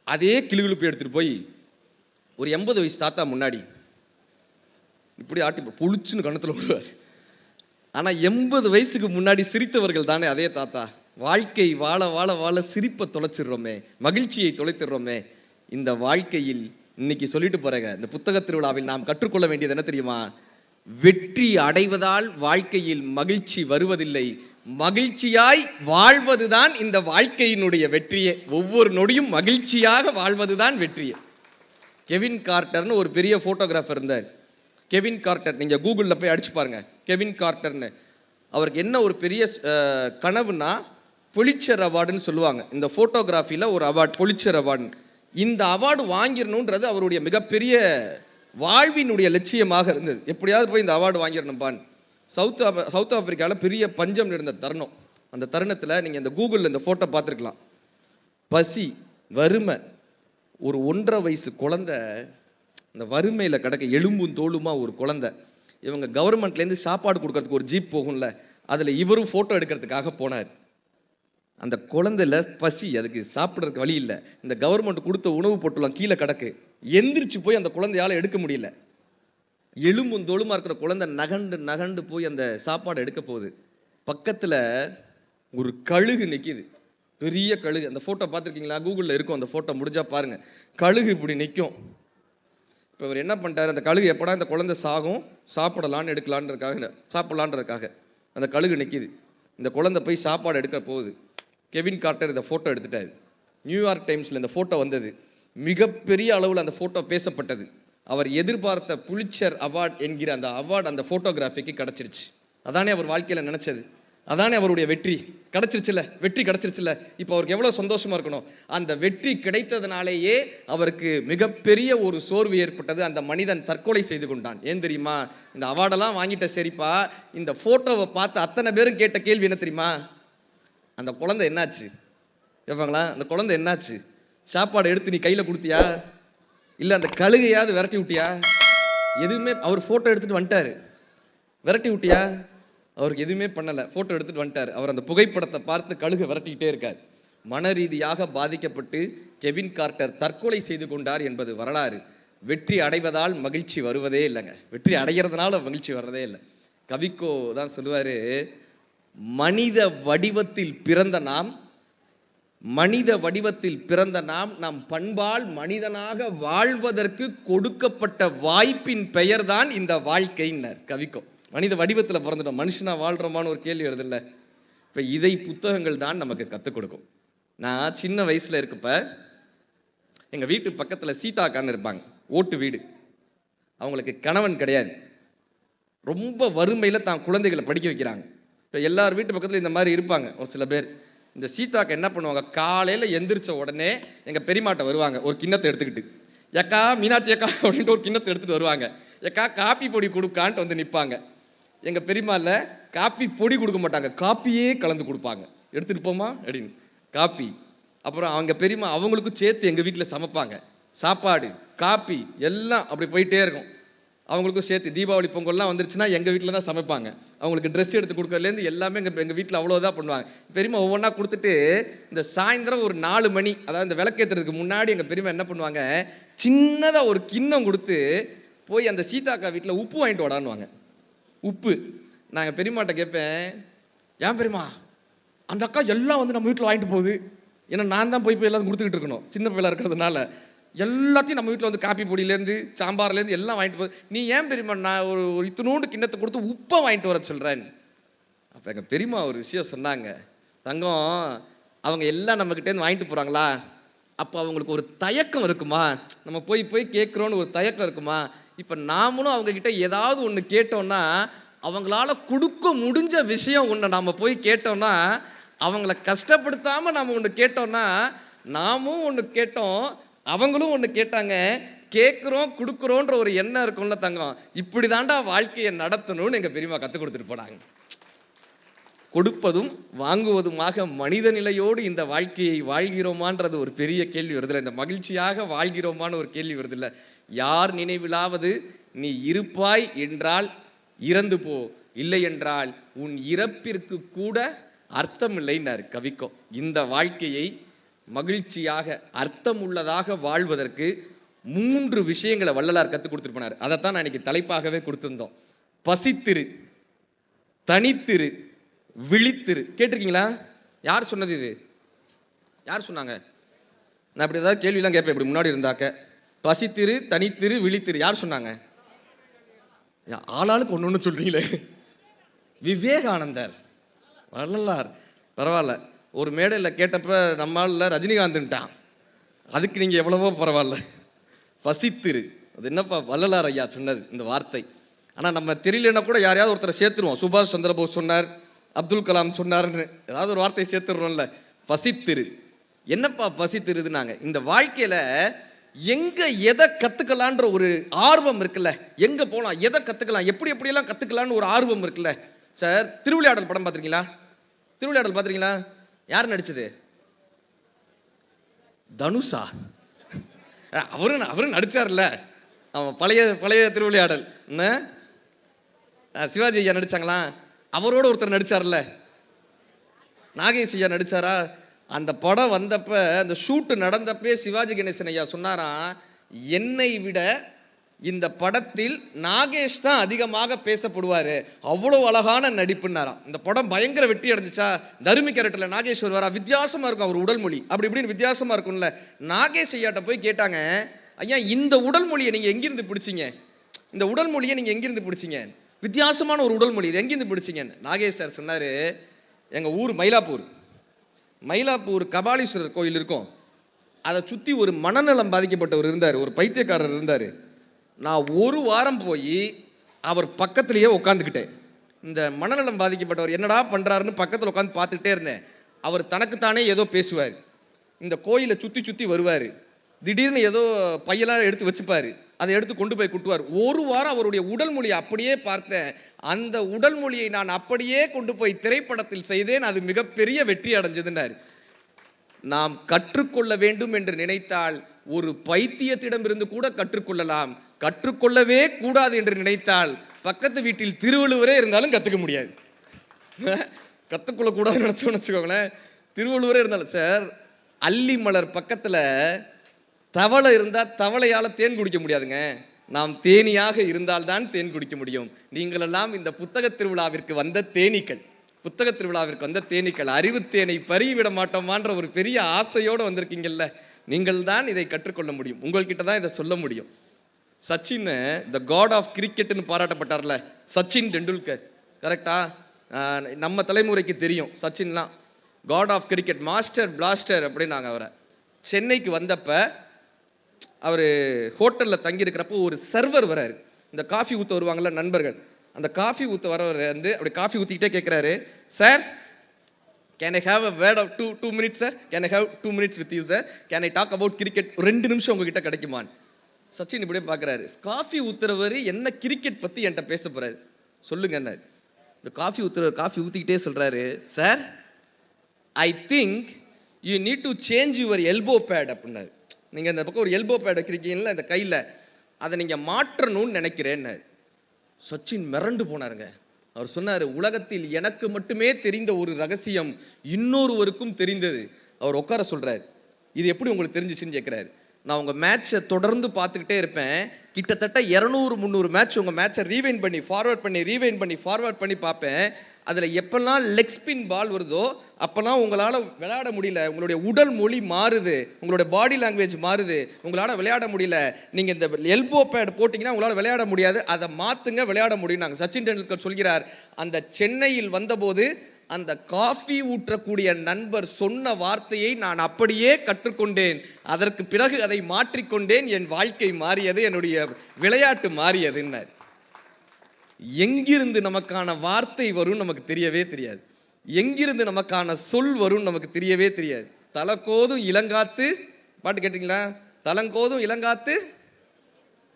அதே கிளுகிழுப்பு எடுத்துட்டு போய் ஒரு 80 வயசு தாத்தா முன்னாடி இப்படி ஆட்டி புளிச்சுன்னு கணத்துல விடுவார். ஆனா 80 வயசுக்கு முன்னாடி சிரித்தவர்கள் தானே அதே தாத்தா. வாழ்க்கை வாழ வாழ வாழ சிரிப்பை தொலைச்சிடுறோமே, மகிழ்ச்சியை தொலைத்துடுறோமே. இந்த வாழ்க்கையில் இன்னைக்கு சொல்லிட்டு போறேங்க, இந்த புத்தக திருவிழாவில் நாம் கற்றுக்கொள்ள வேண்டியது என்ன தெரியுமா? வெற்றி அடைவதால் வாழ்க்கையில் மகிழ்ச்சி வருவதில்லை, மகிழ்ச்சியாய் வாழ்வதுதான் இந்த வாழ்க்கையினுடைய வெற்றியே. ஒவ்வொரு நொடியும் மகிழ்ச்சியாக வாழ்வதுதான் வெற்றியே. கெவின் கார்ட்டர்னு ஒரு பெரிய போட்டோகிராஃபர் இருந்தார். கெவின் கார்ட்டர், நீங்க கூகுளில் போய் அடிச்சு பாருங்க கெவின் கார்ட்டர்னு. அவருக்கு என்ன ஒரு பெரிய கனவுனா, புலிட்சர் அவார்டுன்னு சொல்லுவாங்க. இந்த போட்டோகிராஃபியில் ஒரு அவார்டு, புலிட்சர் அவார்டு. இந்த அவார்டு வாங்கிடணுன்றது அவருடைய மிகப்பெரிய வாழ்வினுடைய லட்சியமாக இருந்தது. எப்படியாவது போய் இந்த அவார்டு வாங்கிடணும்பான். சவுத் ஆப்பிரிக்காவில் பெரிய பஞ்சம் இருந்த தருணம். அந்த தருணத்தில் நீங்கள் இந்த கூகுளில் இந்த ஃபோட்டோ பார்த்துருக்கலாம். பசி, வறுமை, ஒரு 1.5 வயசு குழந்தை இந்த வறுமையில் கிடக்க, எலும்பும் தோளுமா ஒரு குழந்தை. இவங்க கவர்மெண்ட்லேருந்து சாப்பாடு கொடுக்கறதுக்கு ஒரு ஜீப் போகும்ல, அதில் இவரும் ஃபோட்டோ எடுக்கிறதுக்காக போனார். அந்த குழந்தைல பசி, அதுக்கு சாப்பிட்றதுக்கு வழி இல்லை. இந்த கவர்மெண்ட் கொடுத்த உணவு பொட்டலம் கீழே கிடக்கு. எந்திரிச்சு போய் அந்த குழந்தையால் எடுக்க முடியல. எலும்பும் தோளுமா இருக்கிற குழந்தை நகண்டு நகண்டு போய் அந்த சாப்பாடு எடுக்க போகுது. பக்கத்தில் ஒரு கழுகு நிற்கிது, பெரிய கழுகு. அந்த ஃபோட்டோ பார்த்துருக்கீங்களா? கூகுளில் இருக்கும் அந்த ஃபோட்டோ, முடிஞ்சா பாருங்க. கழுகு இப்படி நிற்கும். இப்போ அவர் என்ன பண்ணிட்டார், அந்த கழுகு எப்படா இந்த குழந்தை சாகும் சாப்பிடலான்னு சாப்பிடலான்றதுக்காக அந்த கழுகு நிற்கிது. இந்த குழந்தை போய் சாப்பாடு எடுக்க போகுது. கெவின் கார்ட்டர் இந்த ஃபோட்டோ எடுத்துட்டார். நியூயார்க் டைம்ஸில் இந்த ஃபோட்டோ வந்தது. மிகப்பெரிய அளவில் அந்த ஃபோட்டோ பேசப்பட்டது. அவர் எதிர்பார்த்த புலிட்சர் அவார்டு என்கிற அந்த அவார்டு அந்த ஃபோட்டோகிராஃபிக்கு கிடச்சிருச்சு. அதானே அவர் வாழ்க்கையில் நினச்சது, அதானே அவருடைய வெற்றி. கிடச்சிருச்சுல, வெற்றி கிடச்சிருச்சுல. இப்போ அவருக்கு எவ்வளோ சந்தோஷமாக இருக்கணும். அந்த வெற்றி கிடைத்ததுனாலேயே அவருக்கு மிகப்பெரிய ஒரு சோர்வு ஏற்பட்டது. அந்த மனிதன் தற்கொலை செய்து கொண்டான். ஏன் தெரியுமா? இந்த அவார்டெல்லாம் வாங்கிட்ட சரிப்பா, இந்த ஃபோட்டோவை பார்த்து அத்தனை பேரும் கேட்ட கேள்வி என்ன தெரியுமா? அந்த குழந்தை என்னாச்சு கேட்பாங்களா? அந்த குழந்தை என்னாச்சு? சாப்பாடு எடுத்து நீ கையில் கொடுத்தியா, இல்லை அந்த கழுகையாவது விரட்டி விட்டியா? எதுவுமே. அவர் ஃபோட்டோ எடுத்துகிட்டு வந்துட்டார். விரட்டி விட்டியா? அவருக்கு எதுவுமே பண்ணலை, ஃபோட்டோ எடுத்துகிட்டு வந்துட்டார். அவர் அந்த புகைப்படத்தை பார்த்து கழுகை விரட்டிக்கிட்டே இருக்கார். மன ரீதியாக பாதிக்கப்பட்டு கெவின் கார்ட்டர் தற்கொலை செய்து கொண்டார் என்பது வரலாறு. வெற்றி அடைவதால் மகிழ்ச்சி வருவதே இல்லைங்க, வெற்றி அடைகிறதுனால மகிழ்ச்சி வர்றதே இல்லை. கவிக்கோ தான் சொல்லுவார், மனித வடிவத்தில் பிறந்த நாம், நம் பண்பால் மனிதனாக வாழ்வதற்கு கொடுக்கப்பட்ட வாய்ப்பின் பெயர் தான் இந்த வாழ்க்கைன்னர் கவிக்கோ. மனித வடிவத்தில் பிறந்துட்டோம், மனுஷனா வாழ்றோமான்னு ஒரு கேள்வி வருது இல்லை? இப்போ இதை புத்தகங்கள் தான் நமக்கு கற்றுக் கொடுக்கும். நான் சின்ன வயசுல இருக்கப்ப எங்கள் வீட்டு பக்கத்தில் சீதாக்கான்னு இருப்பாங்க, ஓட்டு வீடு. அவங்களுக்கு கணவன் கிடையாது, ரொம்ப வறுமையில் தான் குழந்தைகளை படிக்க வைக்கிறாங்க. இப்போ எல்லார் வீட்டு பக்கத்தில் இந்த மாதிரி இருப்பாங்க ஒரு சில பேர். இந்த சீதாக்கா என்ன பண்ணுவாங்க, காலையில் எந்திரிச்ச உடனே எங்கள் பெரியமாட்ட வருவாங்க ஒரு கிண்ணத்தை எடுத்துக்கிட்டு. ஏக்கா மீனாட்சி அக்கா அப்படின்ட்டு ஒரு கிண்ணத்தை எடுத்துகிட்டு வருவாங்க. ஏக்கா காப்பி பொடி கொடுக்கான்ட்டு வந்து நிற்பாங்க. எங்கள் பெரியமால காப்பி பொடி கொடுக்க மாட்டாங்க, காப்பியே கலந்து கொடுப்பாங்க. எடுத்துகிட்டு போமா அப்படின்னு காப்பி. அப்புறம் அவங்க பெரியமா அவங்களுக்கும் சேர்த்து எங்கள் வீட்டில் சமைப்பாங்க. சாப்பாடு, காப்பி எல்லாம் அப்படி போயிட்டே இருக்கும். அவங்களுக்கும் சேர்த்து தீபாவளி பொங்கல்லாம் வந்துருச்சுன்னா எங்கள் வீட்டில் தான் சமைப்பாங்க. அவங்களுக்கு ட்ரெஸ் எடுத்து கொடுக்கறதுலேருந்து எல்லாமே எங்கள் வீட்டில் அவ்வளோதான் பண்ணுவாங்க. பெரியமா ஒவ்வொன்றா கொடுத்துட்டு இந்த சாயந்தரம் ஒரு 4 மணி, அதாவது இந்த விளக்கேற்றுறதுக்கு முன்னாடி எங்கள் பெரியமா என்ன பண்ணுவாங்க, சின்னதாக ஒரு கிண்ணம் கொடுத்து போய் அந்த சீதாக்கா வீட்டில் உப்பு வாங்கிட்டு வாடான்னுவாங்க. உப்பு. நான் எங்கள் பெரியமாட்ட கேட்பேன், ஏன் பெரியமா அந்த அக்கா எல்லாம் வந்து நம்ம வீட்டில் வாங்கிட்டு போகுது, ஏன்னா நான் தான் போய் எல்லாம் கொடுத்துக்கிட்டு இருக்கணும், சின்ன பிள்ளை இருக்கிறதுனால எல்லாத்தையும் நம்ம வீட்டில் வந்து காப்பி பொடியிலேருந்து சாம்பார்லேருந்து எல்லாம் வாங்கிட்டு போகுது, நீ ஏன் பெரியமா நான் ஒரு இத்தினோண்டு கிண்ணத்தை கொடுத்து உப்பை வாங்கிட்டு வர சொல்கிறேன். அப்போ எங்கள் பெரியமா ஒரு விஷயம் சொன்னாங்க, தங்கம் அவங்க எல்லாம் நம்மக்கிட்டேருந்து வாங்கிட்டு போகிறாங்களா, அப்போ அவங்களுக்கு ஒரு தயக்கம் இருக்குமா, நம்ம போய் கேட்குறோன்னு ஒரு தயக்கம் இருக்குமா. இப்போ நாமளும் அவங்கக்கிட்ட ஏதாவது ஒன்று கேட்டோம்னா, அவங்களால கொடுக்க முடிஞ்ச விஷயம் ஒன்று நாம் போய் கேட்டோம்னா, அவங்கள கஷ்டப்படுத்தாமல் நாம் ஒன்று கேட்டோம்னா, நாமும் ஒன்று கேட்டோம் அவங்களும் ஒன்று கேட்டாங்க, கேட்குறோம் கொடுக்குறோன்ற ஒரு எண்ணம் இருக்கும்ல தங்கம். இப்படி தாண்டா வாழ்க்கையை நடத்தணும்னு எங்கள் பெரியமா கற்றுக் கொடுத்துட்டு போனாங்க. கொடுப்பதும் வாங்குவதுமாக மனித நிலையோடு இந்த வாழ்க்கையை வாழ்கிறோமான்றது ஒரு பெரிய கேள்வி வருதில்லை. இந்த மகிழ்ச்சியாக வாழ்கிறோமான்னு ஒரு கேள்வி வருதில்லை. யார் நினைவிலாவது நீ இருப்பாய் என்றால் இறந்து போ, இல்லை என்றால் உன் இறப்பிற்கு கூட அர்த்தம் இல்லைன்னார் கவிக்கோ. இந்த வாழ்க்கையை மகிழ்ச்சியாக அர்த்தம் உள்ளதாக வாழ்வதற்கு 3 விஷயங்களை வள்ளலார் கற்றுக் கொடுத்துட்டு போனார். அதைத்தான் நான் இன்னைக்கு தலைப்பாகவே கொடுத்துருந்தோம். பசித்திரு, தனித்திரு, விழித்திரு. கேட்டிருக்கீங்களா? யார் சொன்னது இது? யார் சொன்னாங்க? நான் இப்படி ஏதாவது கேள்வியெல்லாம் கேட்பேன் இப்படி முன்னாடி இருந்தாக்க. பசித்திரு, தனித்திரு, விழித்திரு. யார் சொன்னாங்க? ஆளாளுக்கு ஒன்று ஒன்று சொல்றீங்களே. விவேகானந்தர், வள்ளலார். பரவாயில்ல, ஒரு மேடையில் கேட்டப்ப நம்மால ரஜினிகாந்த்ட்டான், அதுக்கு நீங்க எவ்வளவோ பரவாயில்ல. பசித்திரு, அது என்னப்பா வள்ளலார் ஐயா சொன்னது இந்த வார்த்தை. ஆனா நம்ம தெரியலன்னா கூட யாரையாவது ஒருத்தரை சேர்த்துருவோம். சுபாஷ் சந்திரபோஸ் சொன்னார், அப்துல் கலாம் சொன்னார்னு ஏதாவது ஒரு வார்த்தையை சேர்த்துடுறோம்ல. பசித்திரு, என்னப்பா பசித்திருதுனாங்க. இந்த வாழ்க்கையில எங்க எதை கத்துக்கலான்ற ஒரு ஆர்வம் இருக்குல்ல, எங்க போலாம், எதை கத்துக்கலாம், எப்படி எப்படியெல்லாம் கத்துக்கலான்னு ஒரு ஆர்வம் இருக்குல்ல. சார், திருவிளையாடல் படம் பார்த்துருக்கீங்களா? திருவிளையாடல் பார்த்துருக்கீங்களா? யார் நடிச்சது? தனுஷா? அவரும் நடிச்சார்ல. அவன் பழைய பழைய திருவிளையாடல். சிவாஜி ஐயா நடிச்சாங்களா? அவரோட ஒருத்தர் நடிச்சார்ல, நாகேஷ் ஐயா நடிச்சாரா? அந்த படம் வந்தப்ப, அந்த ஷூட் நடந்தப்பே சிவாஜி கணேசன் ஐயா சொன்னாராம், என்னை விட இந்த படத்தில் நாகேஷ் தான் அதிகமாக பேசப்படுவாரு, அவ்வளவு அழகான நடிப்புன்னாராம். இந்த படம் பயங்கர வெற்றி அடைஞ்சிச்சா. தருமி கேரக்டர்ல நாகேஷ் வருவாரா, வித்தியாசமா இருக்கும் அவர் உடல் மொழி, அப்படி இப்படின்னு வித்தியாசமா இருக்கும்ல. நாகேஷ் ஐயாட்ட போய் கேட்டாங்க, ஐயா இந்த உடல் மொழியை நீங்க எங்கிருந்து பிடிச்சிங்க? இந்த உடல் மொழியை நீங்க எங்கிருந்து பிடிச்சிங்க? வித்தியாசமான ஒரு உடல் மொழி, இது எங்கிருந்து பிடிச்சிங்க? நாகேஷ் சார் சொன்னாரு, எங்க ஊர் மயிலாப்பூர். மயிலாப்பூர் கபாலீஸ்வரர் கோயில் இருக்கும், அதை சுத்தி ஒரு மனநலம் பாதிக்கப்பட்டவர் இருந்தார், ஒரு பைத்தியக்காரர் இருந்தார். நான் ஒரு வாரம் போய் அவர் பக்கத்திலேயே உட்காந்துக்கிட்டேன். இந்த மனநலம் பாதிக்கப்பட்டவர் என்னடா பண்றாருன்னு பக்கத்தில் உட்காந்து பார்த்துக்கிட்டே இருந்தேன். அவர் தனக்குத்தானே ஏதோ பேசுவார், இந்த கோயிலை சுத்தி சுத்தி வருவார், திடீர்னு ஏதோ பையெல்லாம் எடுத்து வச்சுப்பாரு, அதை எடுத்து கொண்டு போய் குட்டுவார். ஒரு வாரம் அவருடைய உடல் மொழியை அப்படியே பார்த்தேன். அந்த உடல் மொழியை நான் அப்படியே கொண்டு போய் திரைப்படத்தில் செய்தேன், அது மிகப்பெரிய வெற்றி அடைஞ்சதுன்னார். நாம் கற்றுக்கொள்ள வேண்டும் என்று நினைத்தால் ஒரு பைத்தியத்திடமிருந்து கூட கற்றுக்கொள்ளலாம். கற்றுக்கொள்ளவே கூடாது என்று நினைத்தால் பக்கத்து வீட்டில் திருவள்ளுவரே இருந்தாலும் கத்துக்க முடியாது. கத்துக்கொள்ள கூடாதுன்னு நினைச்சோம்னு வச்சுக்கோங்களேன், திருவள்ளுவரே இருந்தாலும். சார், அல்லி மலர் பக்கத்துல தவளை இருந்தா தவளையால தேன் குடிக்க முடியாதுங்க, நாம் தேனியாக இருந்தால்தான் தேன் குடிக்க முடியும். நீங்கள் எல்லாம் இந்த புத்தக திருவிழாவிற்கு வந்த தேனீக்கள், புத்தக திருவிழாவிற்கு வந்த தேனீக்கள், அறிவு தேனை பறிவிட மாட்டோமான்ற ஒரு பெரிய ஆசையோடு வந்திருக்கீங்கல்ல, நீங்கள் தான் இதை கற்றுக்கொள்ள முடியும், உங்கள்கிட்ட தான் இதை சொல்ல முடியும். சச்சின் த காட் ஆஃப் கிரிக்கெட்னு பாராட்டப்பட்டார்ல, சச்சின் டெண்டுல்கர், கரெக்டா? நம்ம தலைமுறைக்கு தெரியும் சச்சின்லாம் God of cricket, master blaster அப்படின்னு நாங்கள் அவரை. சென்னைக்கு வந்தப்ப அவர் ஹோட்டலில் தங்கி இருக்கிறப்போ ஒரு சர்வர் வராரு, இந்த காஃபி ஊற்ற வருவாங்கல்ல நண்பர்கள், அந்த காஃபி ஊற்ற வரவர் வந்து அப்படி காஃபி ஊற்றிக்கிட்டே கேட்குறாரு, sir can I have a word of two minutes sir, can I have 2 minutes with you sir, can I talk about cricket, 2 நிமிஷம் உங்ககிட்ட கிடைக்குமான். சச்சின் இப்படியே பார்க்குறாரு, காஃபி ஊத்துறவர் என்ன கிரிக்கெட் பற்றி என்கிட்ட பேச போறாரு, சொல்லுங்க என்ன. இந்த காஃபி ஊத்துறவர் காஃபி ஊற்றிக்கிட்டே சொல்கிறாரு, sir I think you need to change your elbow pad அப்படின்னாரு. நீங்கள் இந்த பக்கம் ஒரு எல்போ பேட் வைக்கிறீங்கல்ல இந்த கையில், அதை நீங்கள் மாற்றணும்னு நினைக்கிறேன்னு. சச்சின் மிரண்டு போனாருங்க. அவர் சொன்னார், உலகத்தில் எனக்கு மட்டுமே தெரிந்த ஒரு ரகசியம் இன்னொருவருக்கும் தெரிந்தது. அவர் உட்கார சொல்கிறார், இது எப்படி உங்களுக்கு தெரிஞ்சிச்சுன்னு கேட்குறாரு. நான் உங்கள் மேட்சை தொடர்ந்து பார்த்துக்கிட்டே இருப்பேன், கிட்டத்தட்ட 200-300 மேட்ச் உங்கள் மேட்சை ரீவைண்ட் பண்ணி ஃபார்வர்ட் பண்ணி பார்ப்பேன். அதில் எப்பெல்லாம் லெக் ஸ்பின் பால் வருதோ அப்போல்லாம் உங்களால் விளையாட முடியல, உங்களுடைய உடல் மொழி மாறுது, உங்களுடைய பாடி லாங்குவேஜ் மாறுது, உங்களால் விளையாட முடியல. நீங்கள் இந்த எல்போ பேட் போட்டிங்கன்னா உங்களால் விளையாட முடியாது, அதை மாற்றுங்க, விளையாட முடியும். நாங்கள் சச்சின் டெண்டுல்கர் சொல்கிறார், அந்த சென்னையில் வந்தபோது அந்த காஃபி ஊற்றக்கூடிய நண்பர் சொன்ன வார்த்தையை நான் அப்படியே கற்றுக்கொண்டேன், அதற்கு பிறகு அதை மாற்றிக்கொண்டேன், என் வாழ்க்கை மாறியது, என்னுடைய விளையாட்டு மாறியதுன்னார். எங்கிருந்து நமக்கான வார்த்தை வரும் நமக்கு தெரியவே தெரியாது, எங்கிருந்து நமக்கான சொல் வரும் நமக்கு தெரியவே தெரியாது. தலக்கோதும் இளங்காத்து பாட்டு கேட்டீங்களா? தலங்கோதும் இளங்காத்து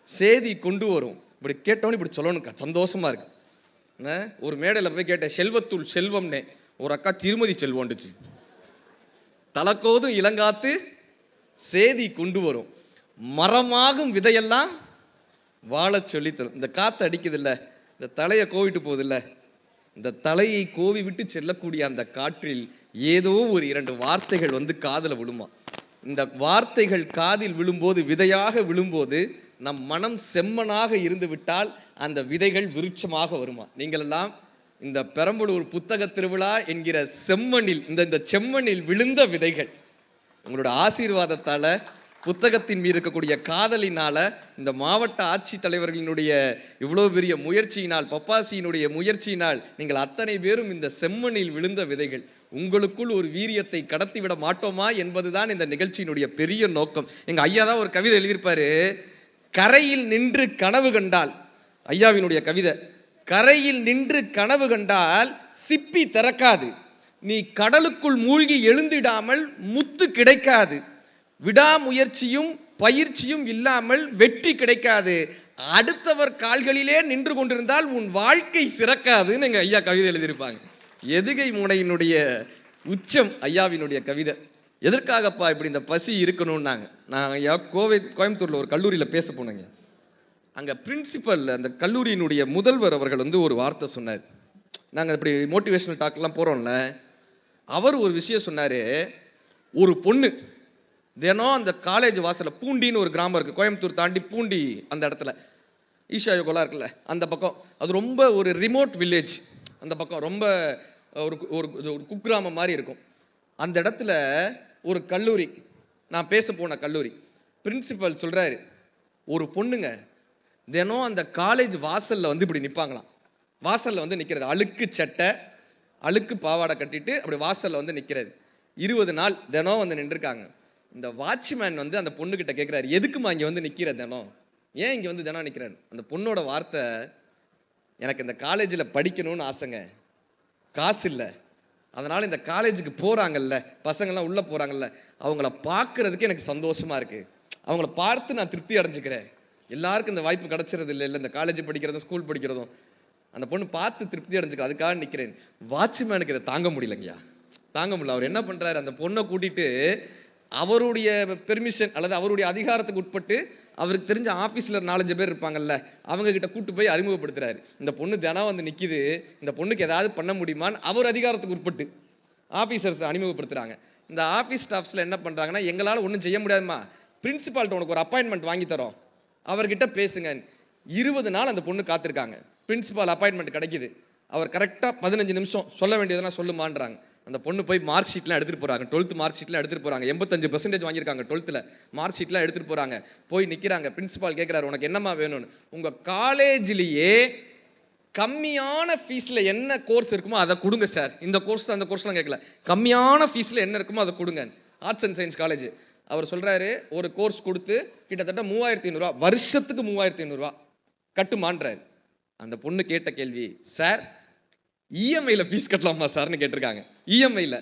சேதி கொண்டு வரும். இப்படி கேட்டோன்னு இப்படி சொல்லணும், சந்தோஷமா இருக்கு. ஒரு மேடையில் போய் கேட்டேன், செல்வத்துள் செல்வம்னே, ஒரு அக்கா திருமதி செல்வம்ண்டுச்சு. தலக்கோதும் இளங்காத்து சேதி கொண்டு வரும், மரமாகும் விதையெல்லாம் வாழ சொல்லித்தரும். இந்த காத்து அடிக்குது இல்ல, இந்த தலையை கோவிட்டு போகுது இல்ல, இந்த தலையை கோவி விட்டு செல்லக்கூடிய அந்த காற்றில் ஏதோ ஒரு 2 வார்த்தைகள் வந்து காதில் விழுமா. இந்த வார்த்தைகள் காதில் விழும்போது, விதையாக விழும்போது, நம் மனம் செம்மனாக இருந்து விட்டால் அந்த விதைகள் விருட்சமாக வருமா. நீங்கள் எல்லாம் இந்த பெரம்பலூர் புத்தக திருவிழா என்கிற செம்மண்ணில் இந்த செம்மண்ணில் விழுந்த விதைகள் உங்களோட ஆசீர்வாதத்தால, புத்தகத்தின் மீது இருக்கக்கூடிய காதலினால, இந்த மாவட்ட ஆட்சித்தலைவர்களினுடைய இவ்வளவு பெரிய முயற்சியினால், பப்பாசியினுடைய முயற்சியினால் நீங்கள் அத்தனை பேரும் இந்த செம்மண்ணில் விழுந்த விதைகள். உங்களுக்குள் ஒரு வீரியத்தை கடத்திவிட மாட்டோமா என்பதுதான் இந்த நிகழ்ச்சியினுடைய பெரிய நோக்கம். எங்க ஐயா தான் ஒரு கவிதை எழுதியிருப்பாரு, கரையில் நின்று கனவு கண்டால். ஐயாவினுடைய கவிதை, கரையில் நின்று கனவு கண்டால் சிப்பி திறக்காது, நீ கடலுக்குள் மூழ்கி எழுந்திடாமல் முத்து கிடைக்காது, விடாமுயற்சியும் பயிற்சியும் இல்லாமல் வெற்றி கிடைக்காது, அடுத்தவர் கால்களிலே நின்று கொண்டிருந்தால் உன் வாழ்க்கை சிறக்காதுன்னு எங்க ஐயா கவிதை எழுதியிருப்பாங்க. எதுகை முனையினுடைய உச்சம் ஐயாவினுடைய கவிதை. எதற்காகப்பா இப்படி இந்த பசி இருக்கணும்னாங்க. நான் ஐயா கோயம்புத்தூர்ல ஒரு கல்லூரியில பேச போனேங்க. அங்க பிரின்சிபல், அந்த கல்லூரியினுடைய முதல்வர் அவர்கள் ஒரு வார்த்தை சொன்னார். நாங்க இப்படி மோட்டிவேஷனல் டாக்லாம் போறோம்ல, அவர் ஒரு விஷயம் சொன்னாரு. ஒரு பொண்ணு தினம் அந்த காலேஜ் வாசல்ல, பூண்டின்னு ஒரு கிராமம் இருக்கு, கோயம்புத்தூர் தாண்டி பூண்டி, அந்த இடத்துல ஈஷா யோகலா இருக்குல்ல அந்த பக்கம், அது ரொம்ப ஒரு ரிமோட் வில்லேஜ், அந்த பக்கம் ரொம்ப ஒரு குக்கிராமம் மாதிரி இருக்கும். அந்த இடத்துல ஒரு கல்லூரி, நான் பேச போன கல்லூரி, பிரின்சிபல் சொல்றாரு, ஒரு பொண்ணுங்க தினம் அந்த காலேஜ் வாசல்ல இப்படி நிற்பாங்களாம். வாசல்ல நிற்கிறது, அழுக்கு சட்டை அழுக்கு பாவாடை கட்டிட்டு அப்படி வாசல்ல நிற்கிறது. 20 நாள் தினம் நின்றுருக்காங்க. இந்த வாட்ச்மேன் அந்த பொண்ணு கிட்ட கேட்கிறாரு, எதுக்குமா இங்க நிக்கிற தினம், ஏன் இங்க தினம் நிக்கிறாரு? அந்த பொண்ணோட வார்த்தை, எனக்கு இந்த காலேஜ்ல படிக்கணும்னு ஆசைங்க, காசு இல்லை, அதனால இந்த காலேஜுக்கு போறாங்கல்ல பசங்கள்லாம் உள்ள போறாங்கல்ல, அவங்கள பார்க்கறதுக்கு எனக்கு சந்தோஷமா இருக்கு, அவங்கள பார்த்து நான் திருப்தி அடைஞ்சுக்கிறேன். எல்லாருக்கும் இந்த வாய்ப்பு கிடைச்சிறது இல்லை, இந்த காலேஜ் படிக்கிறதும் ஸ்கூல் படிக்கிறதும். அந்த பொண்ணு பார்த்து திருப்தி அடைஞ்சுக்க, அதுக்காக நிற்கிறேன். வாட்ச்மேனுக்கு இதை தாங்க முடியலங்கய்யா, தாங்க முடியல. அவர் என்ன பண்றாரு, அந்த பொண்ணை கூட்டிட்டு அவருடைய பெர்மிஷன் அல்லது அவருடைய அதிகாரத்துக்கு உட்பட்டு அவருக்கு தெரிஞ்ச ஆபீஸ்ல 4-5 பேர் இருப்பாங்கல்ல, அவங்க கிட்ட கூட்டு போய் அறிமுகப்படுத்துறாரு. இந்த பொண்ணு தினம் நிக்குது, இந்த பொண்ணுக்கு ஏதாவது பண்ண முடியுமான்னு அவர் அதிகாரத்துக்கு உட்பட்டு ஆபீசர்ஸ் அறிமுகப்படுத்துறாங்க. இந்த ஆபீஸ் ஸ்டாஃப்ஸ்ல என்ன பண்றாங்கன்னா, எங்களால ஒன்றும் செய்ய முடியாதுமா, பிரின்சிபால்ட்ட உனக்கு ஒரு அப்பாயின்மெண்ட் வாங்கி தரோம், அவர்கிட்ட பேசுங்க. 20 நாள் அந்த பொண்ணு காத்திருக்காங்க. பிரின்சிபால் அப்பாயின்மெண்ட் கிடைக்குது. அவர் கரெக்டா 15 நிமிஷம் சொல்ல வேண்டியதெல்லாம் சொல்லுமான்றாங்க. அந்த பொண்ணு போய் மார்க் ஷீட்லாம் எடுத்துட்டு போறாங்க, 12th மார்க் ஷீட்லாம் எடுத்துட்டு போறாங்க. 85% வாங்கியிருக்காங்க 12th மார்க் ஷீட்லாம் எடுத்துட்டு போறாங்க. போய் நிக்கிறாங்க. பிரின்சிபால் கேட்கிறாரு, உனக்கு என்னமா வேணும்னு. உங்க காலேஜ்லயே கம்மியான ஃபீஸ்ல என்ன கோர்ஸ் இருக்குமோ அதை கொடுங்க சார், இந்த கோர்ஸ் அந்த கோர்ஸ்லாம் கேட்கல, கம்மியான ஃபீஸ்ல என்ன இருக்குமோ அதை கொடுங்க. Arts and science college. அவர் சொல்றாரு, ஒரு கோர்ஸ் கொடுத்து கிட்டத்தட்ட 3500 ரூபா, வருஷத்துக்கு 3500 ரூபா கட்டுமான்றாரு. அந்த பொண்ணு கேட்ட கேள்வி, சார் இஎம்ஐல ஃபீஸ் கட்டலாமா சார்னு கேட்டிருக்காங்க. இஎம்ஐல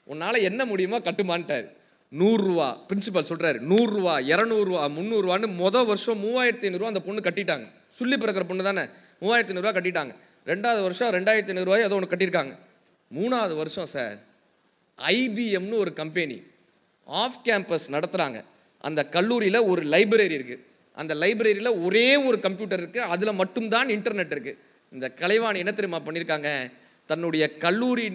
உன்னால என்ன முடியுமோ கட்டுமான்ட்டாரு. 100 ரூபா. பிரின்சிபல் சொல்றாரு, 100 ரூபா 200 ரூபா 300 ரூபான்னு வருஷம் 3500 ரூபா அந்த பொண்ணு கட்டிட்டாங்க. சொல்லி பிறக்கிற பொண்ணு தானே, 3500 ரூபா கட்டிட்டாங்க. 2வது வருஷம் 2500 ரூபாய் ஏதோ ஒன்று கட்டியிருக்காங்க. 3வது வருஷம் சார் ஐபிஎம்னு ஒரு கம்பெனி ஆஃப் கேம்பஸ் நடத்துறாங்க. அந்த கல்லூரியில ஒரு லைப்ரரி இருக்கு, அந்த லைப்ரரியில ஒரே ஒரு கம்ப்யூட்டர் இருக்கு, அதுல மட்டும்தான் இன்டர்நெட் இருக்கு. இந்த கலைவாணி என்ன தெரியுமா பண்ணியிருக்காங்க, தன்னுடைய கல்லூரி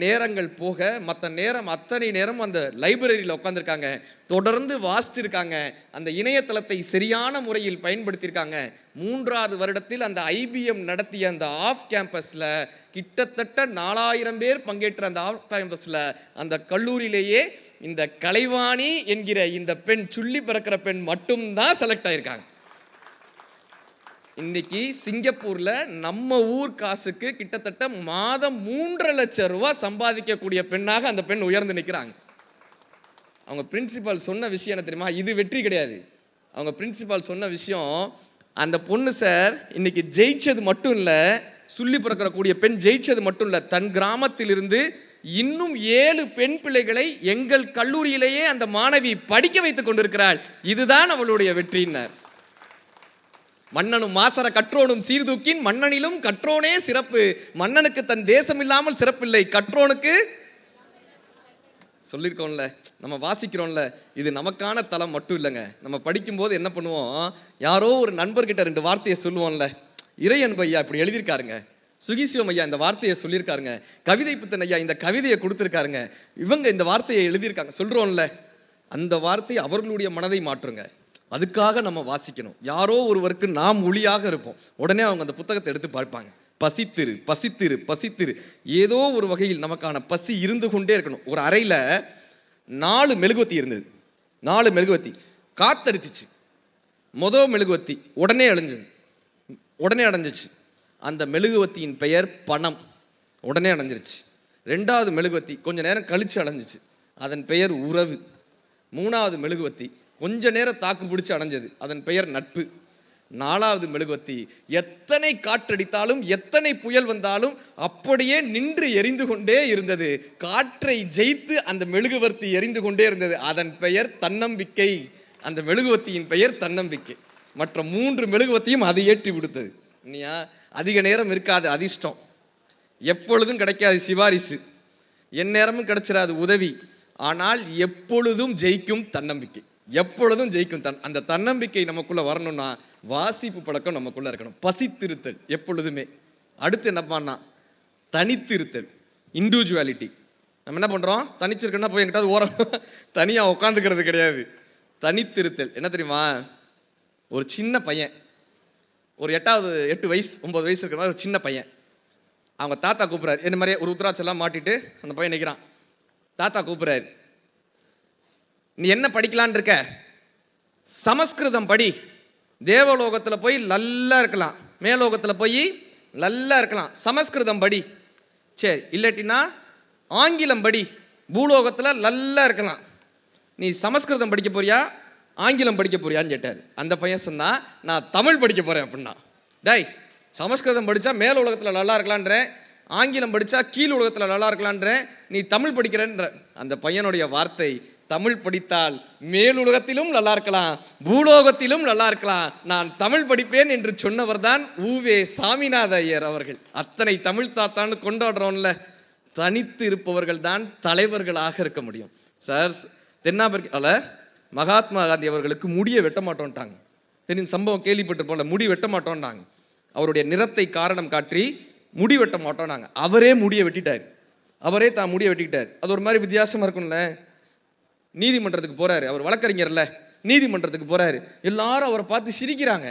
நேரங்கள் போக மற்ற நேரம் அத்தனை நேரம் அந்த லைப்ரரியில் உட்காந்துருக்காங்க, தொடர்ந்து வாசிச்சிருக்காங்க, அந்த இணையதளத்தை சரியான முறையில் பயன்படுத்தியிருக்காங்க. 3வது வருடத்தில் அந்த ஐபிஎம் நடத்திய அந்த ஆஃப் கேம்பஸ்ல கிட்டத்தட்ட 4000 பேர் பங்கேற்ற அந்த ஆஃப் கேம்பஸ்ல அந்த கல்லூரியிலேயே இந்த கலைவாணி என்கிற இந்த பெண், சுள்ளி பிறக்கிற பெண் மட்டும்தான் செலக்ட் ஆயிருக்காங்க. இன்னைக்கு சிங்கப்பூர்ல நம்ம ஊர் காசுக்கு கிட்டத்தட்ட மாதம் 3.5 லட்சம் ரூபாய் சம்பாதிக்கக்கூடிய பெண்ணாக அந்த பெண் உயர்ந்து நிற்கிறாங்க. அவங்க பிரின்சிபால் சொன்ன விஷயம் என்ன தெரியுமா, இது வெற்றி கிடையாது. அவங்க பிரின்சிபால் சொன்ன விஷயம், அந்த பொண்ணு சார் இன்னைக்கு ஜெயிச்சது மட்டும் இல்ல, சுள்ளி பிறக்கக்கூடிய பெண் ஜெயிச்சது மட்டும் இல்ல, தன் கிராமத்தில் இருந்து இன்னும் 7 பெண் பிள்ளைகளை எங்கள் கல்லூரியிலேயே அந்த மாணவி படிக்க வைத்துக் கொண்டிருக்கிறாள், இதுதான் அவளுடைய வெற்றியினர். மன்னனும் மாசற கற்றோனும் சீர்தூக்கின் மன்னனிலும் கற்றோனே சிறப்பு, மன்னனுக்கு தன் தேசம் இல்லாமல் சிறப்பில்லை, கற்றோனுக்கு. சொல்லியிருக்கோம்ல, நம்ம வாசிக்கிறோம்ல, இது நமக்கான தளம் மட்டும் இல்லைங்க. நம்ம படிக்கும்போது என்ன பண்ணுவோம், யாரோ ஒரு நண்பர்கிட்ட 2 வார்த்தையை சொல்லுவோம்ல, இறை அன்பு ஐயா இப்படி எழுதியிருக்காருங்க, சுகிசிவம் ஐயா இந்த வார்த்தையை சொல்லியிருக்காருங்க, கவிதை புத்தன் ஐயா இந்த கவிதையை கொடுத்திருக்காருங்க, இவங்க இந்த வார்த்தையை எழுதியிருக்காங்க சொல்றோம்ல, அந்த வார்த்தை அவர்களுடைய மனதை மாற்றுங்க. அதுக்காக நம்ம வாசிக்கணும். யாரோ ஒருவருக்கு நாம் ஒளியாக இருப்போம், உடனே அவங்க அந்த புத்தகத்தை எடுத்து பார்ப்பாங்க, பசித்திரு பசித்திரு பசித்திரு. ஏதோ ஒரு வகையில் நமக்கான பசி இருந்து கொண்டே இருக்கணும். ஒரு அறையில 4 மெழுகுவத்தி இருந்தது. 4 மெழுகுவத்தி காத்தடிச்சிச்சு. மெழுகுவத்தி உடனே அடைஞ்சிச்சு. அந்த மெழுகுவத்தியின் பெயர் பணம். உடனே அடைஞ்சிருச்சு. 2வது மெழுகுவத்தி கொஞ்ச நேரம் கழிச்சு அடைஞ்சிச்சு. அதன் பெயர் உறவு. 3வது மெழுகுவத்தி கொஞ்ச நேரம் தாக்கு பிடிச்சு அடைஞ்சது. அதன் பெயர் நட்பு. 4வது மெழுகுவத்தி எத்தனை காற்றடித்தாலும் எத்தனை புயல் வந்தாலும் அப்படியே நின்று எரிந்து கொண்டே இருந்தது. காற்றை ஜெயித்து அந்த மெழுகுவர்த்தி எரிந்து கொண்டே இருந்தது. அதன் பெயர் தன்னம்பிக்கை. அந்த மெழுகுவத்தியின் பெயர் தன்னம்பிக்கை. மற்ற 3 மெழுகுவத்தியும் அதை ஏற்றி விடுத்தது. அதிக நேரம் இருக்காது அதிர்ஷ்டம், எப்பொழுதும் கிடைக்காது சிபாரிசு, எந்நேரமும் கிடைச்சிடாது உதவி, ஆனால் எப்பொழுதும் ஜெயிக்கும் தன்னம்பிக்கை. எப்பொழுதும் ஜெயிக்கும். அந்த தன்னம்பிக்கை நமக்குள்ள வரணும்னா வாசிப்பு பழக்கம் நமக்குள்ள இருக்கணும். பசித்திருத்தல் எப்பொழுதுமே. அடுத்து என்ன பண்ணா தனித்திருத்தல், இண்டிவிஜுவாலிட்டி. நம்ம என்ன பண்றோம், தனிச்சிருக்கோம்னா போய் எங்கிட்டாவது ஓரம் தனியா உட்காந்துக்கிறது கிடையாது. தனித்திருத்தல் என்ன தெரியுமா, ஒரு சின்ன பையன், ஒரு 8 வயசு 9 வயசு இருக்கிற மாதிரி ஒரு சின்ன பையன், அவங்க தாத்தா கூப்பிடுறாரு. என்ன மாதிரியே ஒரு உத்தராட்செல்லாம் மாட்டிட்டு அந்த பையன் நிற்கிறான். தாத்தா கூப்பிடுறாரு, நீ என்ன படிக்கலான் இருக்க? சமஸ்கிருதம் படி, தேவலோகத்தில் போய் நல்லா இருக்கலாம், மேலோகத்தில் போய் நல்லா இருக்கலாம், சமஸ்கிருதம் படி. சரி, இல்லாட்டினா ஆங்கிலம் படி, பூலோகத்தில் நல்லா இருக்கலாம். நீ சமஸ்கிருதம் படிக்க போறியா ஆங்கிலம் படிக்க போறியான்னு கேட்டார். அந்த பையன் சொன்னா, நான் தமிழ் படிக்க போறேன் அப்படின்னா. டேய், சமஸ்கிருதம் படிச்சா மேல் உலகத்தில் நல்லா இருக்கலான்ற, ஆங்கிலம் படிச்சா கீழ் உலகத்தில் நல்லா இருக்கலான்ற, நீ தமிழ் படிக்கிறன்ற. அந்த பையனுடைய வார்த்தை, தமிழ் படித்தால் மேல் உலகத்திலும் நல்லா இருக்கலாம், பூலோகத்திலும் நல்லா இருக்கலாம், நான் தமிழ் படிப்பேன் என்று சொன்னவர் தான் உவே சாமிநாத ஐயர் அவர்கள். அத்தனை தமிழ் தாத்தான்னு கொண்டாடுறோம்ல. தனித்து இருப்பவர்கள் தான் தலைவர்களாக இருக்க முடியும். சார், தென்னாப்பிரிக்கால மகாத்மா காந்தி அவர்களுக்கு முடிய வெட்ட மாட்டோம்ட்டாங்க. தெரியும் சம்பவம் கேள்விப்பட்டு போல. முடி வெட்ட மாட்டோம்ட்டாங்க. அவருடைய நிறத்தை காரணம் காட்டி முடி வெட்ட மாட்டோம்னாங்க. அவரே முடிய வெட்டிட்டார். அவரே தான் முடிய வெட்டிக்கிட்டார். அது ஒரு மாதிரி வித்தியாசமா இருக்கும்ல. நீதிமன்றத்துக்கு போறாரு, அவர் வழக்கறிஞர்ல, நீதிமன்றத்துக்கு போறாரு. எல்லாரும் அவரை பார்த்து சிரிக்கிறாங்க.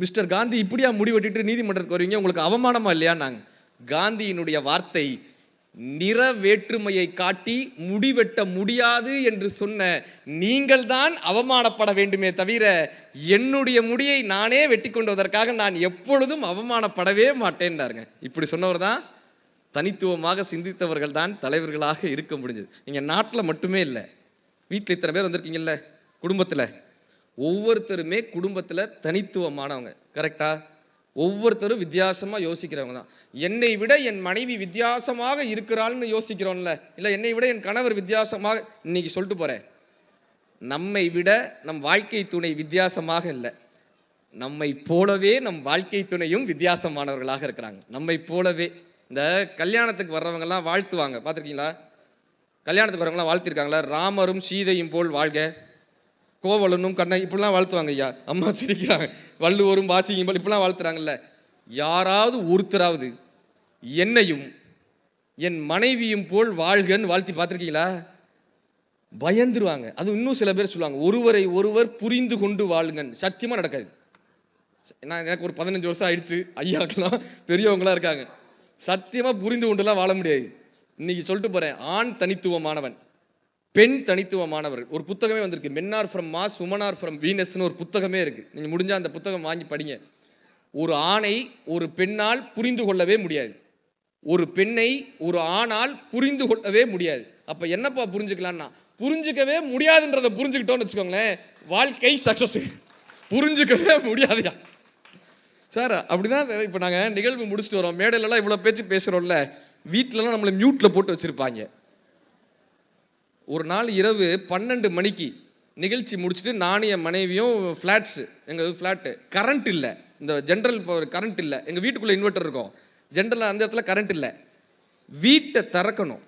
மிஸ்டர் காந்தி, இப்படியா முடி வெட்டிட்டு நீதிமன்றத்துக்கு வருவீங்க, உங்களுக்கு அவமானமா இல்லையான்னாங்க. காந்தியினுடைய வார்த்தை, நிற வேற்றுமையை காட்டி முடிவெட்ட முடியாது என்று சொன்ன நீங்கள் தான் அவமானப்பட வேண்டுமே தவிர, என்னுடைய முடியை நானே வெட்டி கொண்டுவதற்காக நான் எப்பொழுதும் அவமானப்படவே மாட்டேன்னாருங்க. இப்படி சொன்னவர் தான், தனித்துவமாக சிந்தித்தவர்கள் தான் தலைவர்களாக இருக்க முடிஞ்சது. நீங்க நாட்டில் மட்டுமே இல்லை, வீட்டில் இத்தனை பேர் வந்திருக்கீங்கல்ல, குடும்பத்தில் ஒவ்வொருத்தருமே குடும்பத்தில் தனித்துவமானவங்க. கரெக்டா? ஒவ்வொருத்தரும் வித்தியாசமா யோசிக்கிறவங்க தான். என்னை விட என் மனைவி வித்தியாசமாக இருக்கிறாள்னு யோசிக்கிறோம்ல, இல்லை என்னை விட என் கணவர் வித்தியாசமாக. இன்னைக்கு சொல்லிட்டு போறேன், நம்மை விட நம் வாழ்க்கை துணை வித்தியாசமாக இல்லை, நம்மை போலவே நம் வாழ்க்கை துணையும் வித்தியாசமானவர்களாக இருக்கிறாங்க. நம்மை போலவே. இந்த கல்யாணத்துக்கு வர்றவங்க எல்லாம் வாழ்த்துவாங்க, பார்த்துருக்கீங்களா? கல்யாணத்துக்கு வரவங்களாம் வாழ்த்திருக்காங்களா? ராமரும் சீதையும் போல் வாழ்க, கோவலனும் கண்ணை, இப்படிலாம் வாழ்த்துவாங்க. ஐயா, அம்மா சிரிக்கிறாங்க. வள்ளுவரும் வாசியும் போல் இப்படிலாம் வாழ்த்துறாங்கல்ல. யாராவது ஒருத்தராவது என்னையும் என் மனைவியும் போல் வாழ்கன்னு வாழ்த்தி பார்த்துருக்கீங்களா? பயந்துருவாங்க. அது இன்னும் சில பேர் சொல்லுவாங்க, ஒருவரை ஒருவர் புரிந்து கொண்டு வாழுங்கன்னு. சத்தியமா நடக்காது. எனக்கு ஒரு 15 வருஷம் ஆயிடுச்சு, ஐயாக்கெல்லாம் பெரியவங்களா இருக்காங்க. சத்தியமா புரிந்து கொண்டுலாம் வாழ முடியாது. இன்னைக்கு சொல்லிட்டு போறேன், ஆண் தனித்துவமானவன், பெண் தனித்துவமானவர்கள். ஒரு புத்தகமே வந்திருக்கு, men are from Mars, women are from வீனஸ்னு ஒரு புத்தகமே இருக்கு. நீங்க முடிஞ்சா அந்த புத்தகம் வாங்கி படிங்க. ஒரு ஆணை ஒரு பெண்ணால் புரிந்து கொள்ளவே முடியாது, ஒரு பெண்ணை ஒரு ஆணால் புரிந்து கொள்ளவே முடியாது. அப்ப என்னப்பா புரிஞ்சுக்கலாம்னா, புரிஞ்சுக்கவே முடியாதுன்றதை புரிஞ்சுக்கிட்டோம்னு வச்சுக்கோங்களேன், வாழ்க்கை சக்சஸ். புரிஞ்சுக்கவே முடியாதுயா சார். அப்படிதான் சார். இப்போ நாங்கள் நிகழ்வு முடிச்சுட்டு வரோம், மேடையிலலாம் இவ்வளோ பேச்சு பேசுகிறோம்ல, வீட்டிலலாம் நம்மளை மியூட்டில் போட்டு வச்சுருப்பாங்க. ஒரு நாள் இரவு 12 மணிக்கு நிகழ்ச்சி முடிச்சுட்டு நானும் என் மனைவியும் ஃப்ளாட்ஸு, எங்கள் ஃப்ளாட்டு கரண்ட் இல்லை, இந்த ஜென்ரல் கரண்ட் இல்லை, எங்கள் வீட்டுக்குள்ளே இன்வெர்டர் இருக்கும், ஜென்ரலாக அந்த இடத்துல கரண்ட் இல்லை. வீட்டை திறக்கணும்.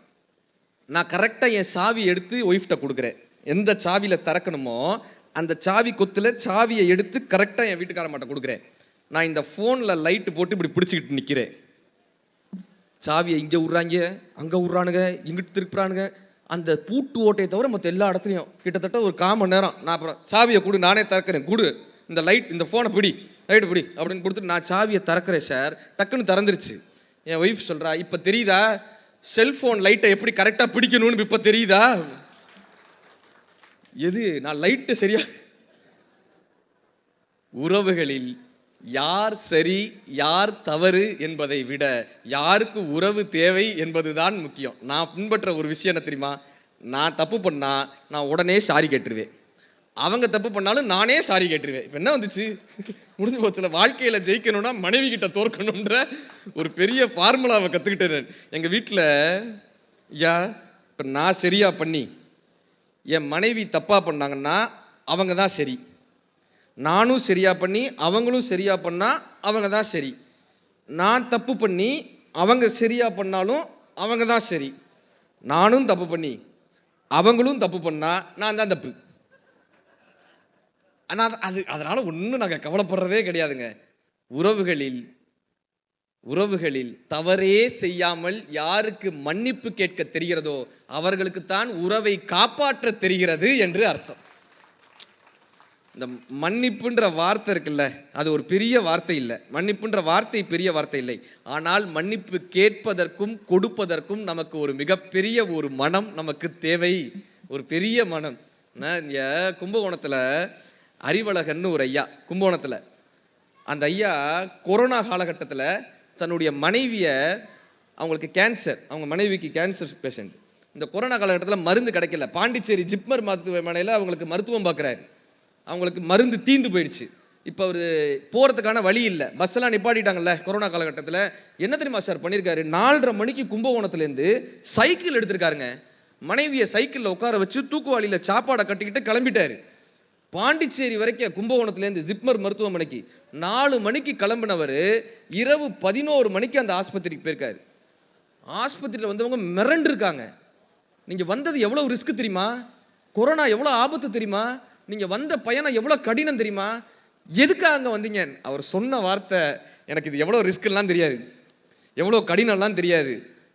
நான் கரெக்டாக என் சாவி எடுத்து ஒய்ஃப்ட்ட கொடுக்குறேன். எந்த சாவியில் திறக்கணுமோ அந்த சாவி கொத்தில் சாவியை எடுத்து கரெக்டாக என் வீட்டுக்கார மாட்ட கொடுக்குறேன். நான் இந்த ஃபோனில் லைட்டு போட்டு இப்படி பிடிச்சிக்கிட்டு நிற்கிறேன். சாவியை இங்கே விட்றாங்க, அங்கே விட்றானுங்க, இங்கிட்டு திருப்புறானுங்க. அந்த பூட்டு ஓட்டையை தவிர மற்ற எல்லா இடத்துலையும் கிட்டத்தட்ட ஒரு 1/4 மணி நேரம் நான் அப்புறம் சாவியை கொடு, நானே திறக்கிறேன், கொடு, இந்த லைட், இந்த ஃபோனை பிடி, ரைட்டு பிடி அப்படின்னு கொடுத்துட்டு நான் சாவியை திறக்கிறேன் சார். டக்குன்னு திறந்துருச்சு. என் ஒய்ஃப் சொல்றா, இப்ப தெரியுதா செல்போன் லைட்டை எப்படி கரெக்டா பிடிக்கணும்னு இப்ப தெரியுதா? எது நான் லைட்டு சரியா? உறவுகளில் யார் சரி யார் தவறு என்பதை விட யாருக்கு உறவு தேவை என்பதுதான் முக்கியம். நான் பின்பற்ற ஒரு விஷயம் என்ன தெரியுமா? நான் தப்பு பண்ணா நான் உடனே சாரி கேட்டுருவேன். அவங்க தப்பு பண்ணாலும் நானே சாரி கேட்டுருவேன். இப்ப என்ன வந்துச்சு? முடிஞ்சு போச்சுல. வாழ்க்கையில ஜெயிக்கணும்னா மனைவி கிட்ட தோற்கணும்ன்ற ஒரு பெரிய ஃபார்முலாவை கத்துக்கிட்டேன் எங்க வீட்டுல. இப்ப நான் சரியா பண்ணி என் மனைவி தப்பா பண்ணாங்கன்னா அவங்க தான் சரி. நானும் சரியா பண்ணி அவங்களும் சரியா பண்ணா அவங்க தான் சரி. நான் தப்பு பண்ணி அவங்க சரியா பண்ணாலும் அவங்க தான் சரி. நானும் தப்பு பண்ணி அவங்களும் தப்பு பண்ணா நான் தான் தப்பு. ஆனா அதனால ஒன்றும் நாங்கள் கவலைப்படுறதே கிடையாதுங்க. உறவுகளில் தவறே செய்யாமல் யாருக்கு மன்னிப்பு கேட்க தெரிகிறதோ அவர்களுக்கு தான் உறவை காப்பாற்ற தெரிகிறது என்று அர்த்தம். இந்த மன்னிப்புன்ற வார்த்தை இருக்குல்ல, அது ஒரு பெரிய வார்த்தை இல்லை. மன்னிப்புன்ற வார்த்தை பெரிய வார்த்தை இல்லை. ஆனால் மன்னிப்பு கேட்பதற்கும் கொடுப்பதற்கும் நமக்கு ஒரு மிகப்பெரிய ஒரு மனம் நமக்கு தேவை. ஒரு பெரிய மனம். இங்க கும்பகோணத்துல அறிவழகன்னு ஒரு ஐயா, கும்பகோணத்துல அந்த ஐயா கொரோனா காலகட்டத்தில் தன்னுடைய மனைவியை, அவங்களுக்கு கேன்சர், அவங்க மனைவிக்கு கேன்சர் பேஷண்ட். இந்த கொரோனா காலகட்டத்தில் மருந்து கிடைக்கல. பாண்டிச்சேரி ஜிப்மர் மருத்துவமனையில் அவங்களுக்கு மருத்துவம் பார்க்குறாரு. அவங்களுக்கு மருந்து தீந்து போயிடுச்சு. இப்போ அவர் போகிறதுக்கான வழி இல்லை. பஸ் எல்லாம் நிப்பாட்டிட்டாங்கல்ல கொரோனா காலகட்டத்தில். என்ன தெரியுமா சார் பண்ணியிருக்காரு? 4:30 மணிக்கு கும்பகோணத்துலேருந்து சைக்கிள் எடுத்திருக்காருங்க. மனைவியை சைக்கிளில் உட்கார வச்சு தூக்குவாளியில் சாப்பாடை கட்டிக்கிட்டு கிளம்பிட்டாரு. பாண்டிச்சேரி வரைக்கும் கும்பகோணத்துலேருந்து ஜிப்மர் மருத்துவமனைக்கு 4 மணிக்கு கிளம்பினவர் இரவு 11 மணிக்கு அந்த ஆஸ்பத்திரிக்கு போயிருக்காரு. ஆஸ்பத்திரியில் வந்தவங்க மிரண்டு இருக்காங்க. நீங்க வந்தது எவ்வளவு ரிஸ்க் தெரியுமா? கொரோனா எவ்வளவு ஆபத்து தெரியுமா? நீங்க வந்த பயணம் எவ்வளவு கடினம் தெரியுமா? எதுக்காக அங்க வந்தீங்க? அவர் சொன்ன வார்த்தை, எனக்கு இது எவ்வளவு ரிஸ்க்லாம் தெரியாது, எவ்வளவு கடினம்லாம் தெரியாது,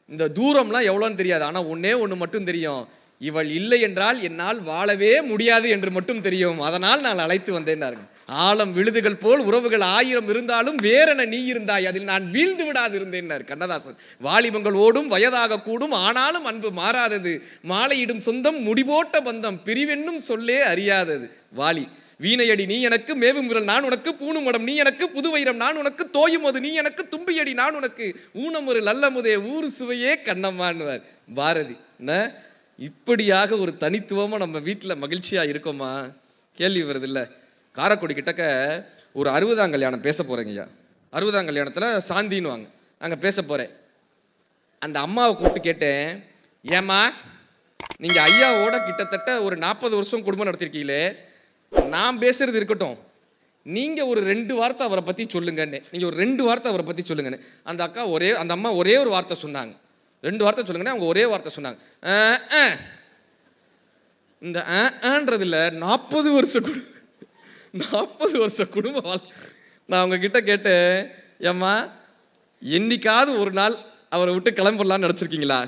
இந்த தூரம்லாம் எவ்வளோன்னு தெரியாது. ஆனா ஒன்னே ஒன்று மட்டும் தெரியும், இவள் இல்லை என்றால் என்னால் வாழவே முடியாது என்று மட்டும் தெரியும். அதனால் நான் அழைத்து வந்தேன். ஆழம் விழுதுகள் போல் உறவுகள் 1000 இருந்தாலும் வேறென நீ இருந்தாய், அதில் நான் வீழ்ந்து விடாது இருந்தேன் கண்ணதாசன். வாலிபங்கள் ஓடும் வயதாக கூடும் ஆனாலும் அன்பு மாறாதது, மாலையிடும் சொந்தம் முடிபோட்ட பந்தம் பிரிவென்னும் சொல்லே அறியாதது. வாலி. வீணையடி நீ எனக்கு, மேவும் விரல் நான் உனக்கு, பூணும் மடம் நீ எனக்கு, புது வைரம் நான் உனக்கு, தோயும் அது நீ எனக்கு, தும்பியடி நான் உனக்கு, ஊனம் ஒரு நல்லமுதே ஊறு சுவையே கண்ணம்மான்னுவார் பாரதி. இப்படியாக ஒரு தனித்துவமா நம்ம வீட்டில் மகிழ்ச்சியா இருக்கோமா? கேள்வி வருது இல்ல. காரைக்குடி கிட்டக்க ஒரு 60ஆம் கல்யாணம் பேச போறேங்கய்யா. 60ஆம் கல்யாணத்துல சாந்தின்னு வாங்க, அங்க பேச போறேன். அந்த அம்மாவை கூப்பிட்டு கேட்டேன், ஏமா நீங்க ஐயாவோட கிட்டத்தட்ட ஒரு 40 வருஷம் குடும்பம் நடத்திருக்கீங்களே, நான் பேசுறது இருக்கட்டும், நீங்க ஒரு 2 வார்த்தை அவரை பத்தி சொல்லுங்கன்னு. நீங்க ஒரு 2 வார்த்தை அவரை பத்தி சொல்லுங்கன்னு. அந்த அம்மா ஒரே ஒரு வார்த்தை சொன்னாங்க. 2 வார்த்தை சொல்லுங்கன்னு அவங்க ஒரே வார்த்தை சொன்னாங்க. இந்த ஆன்றதுல 40 வருஷ குடும்ப நான் அவங்க கிட்ட கேட்டேன், ஏம்மா என்னைக்காவது ஒரு நாள் அவரை விட்டு கிளம்பிடலான்னு நினைச்சிருக்கீங்களா?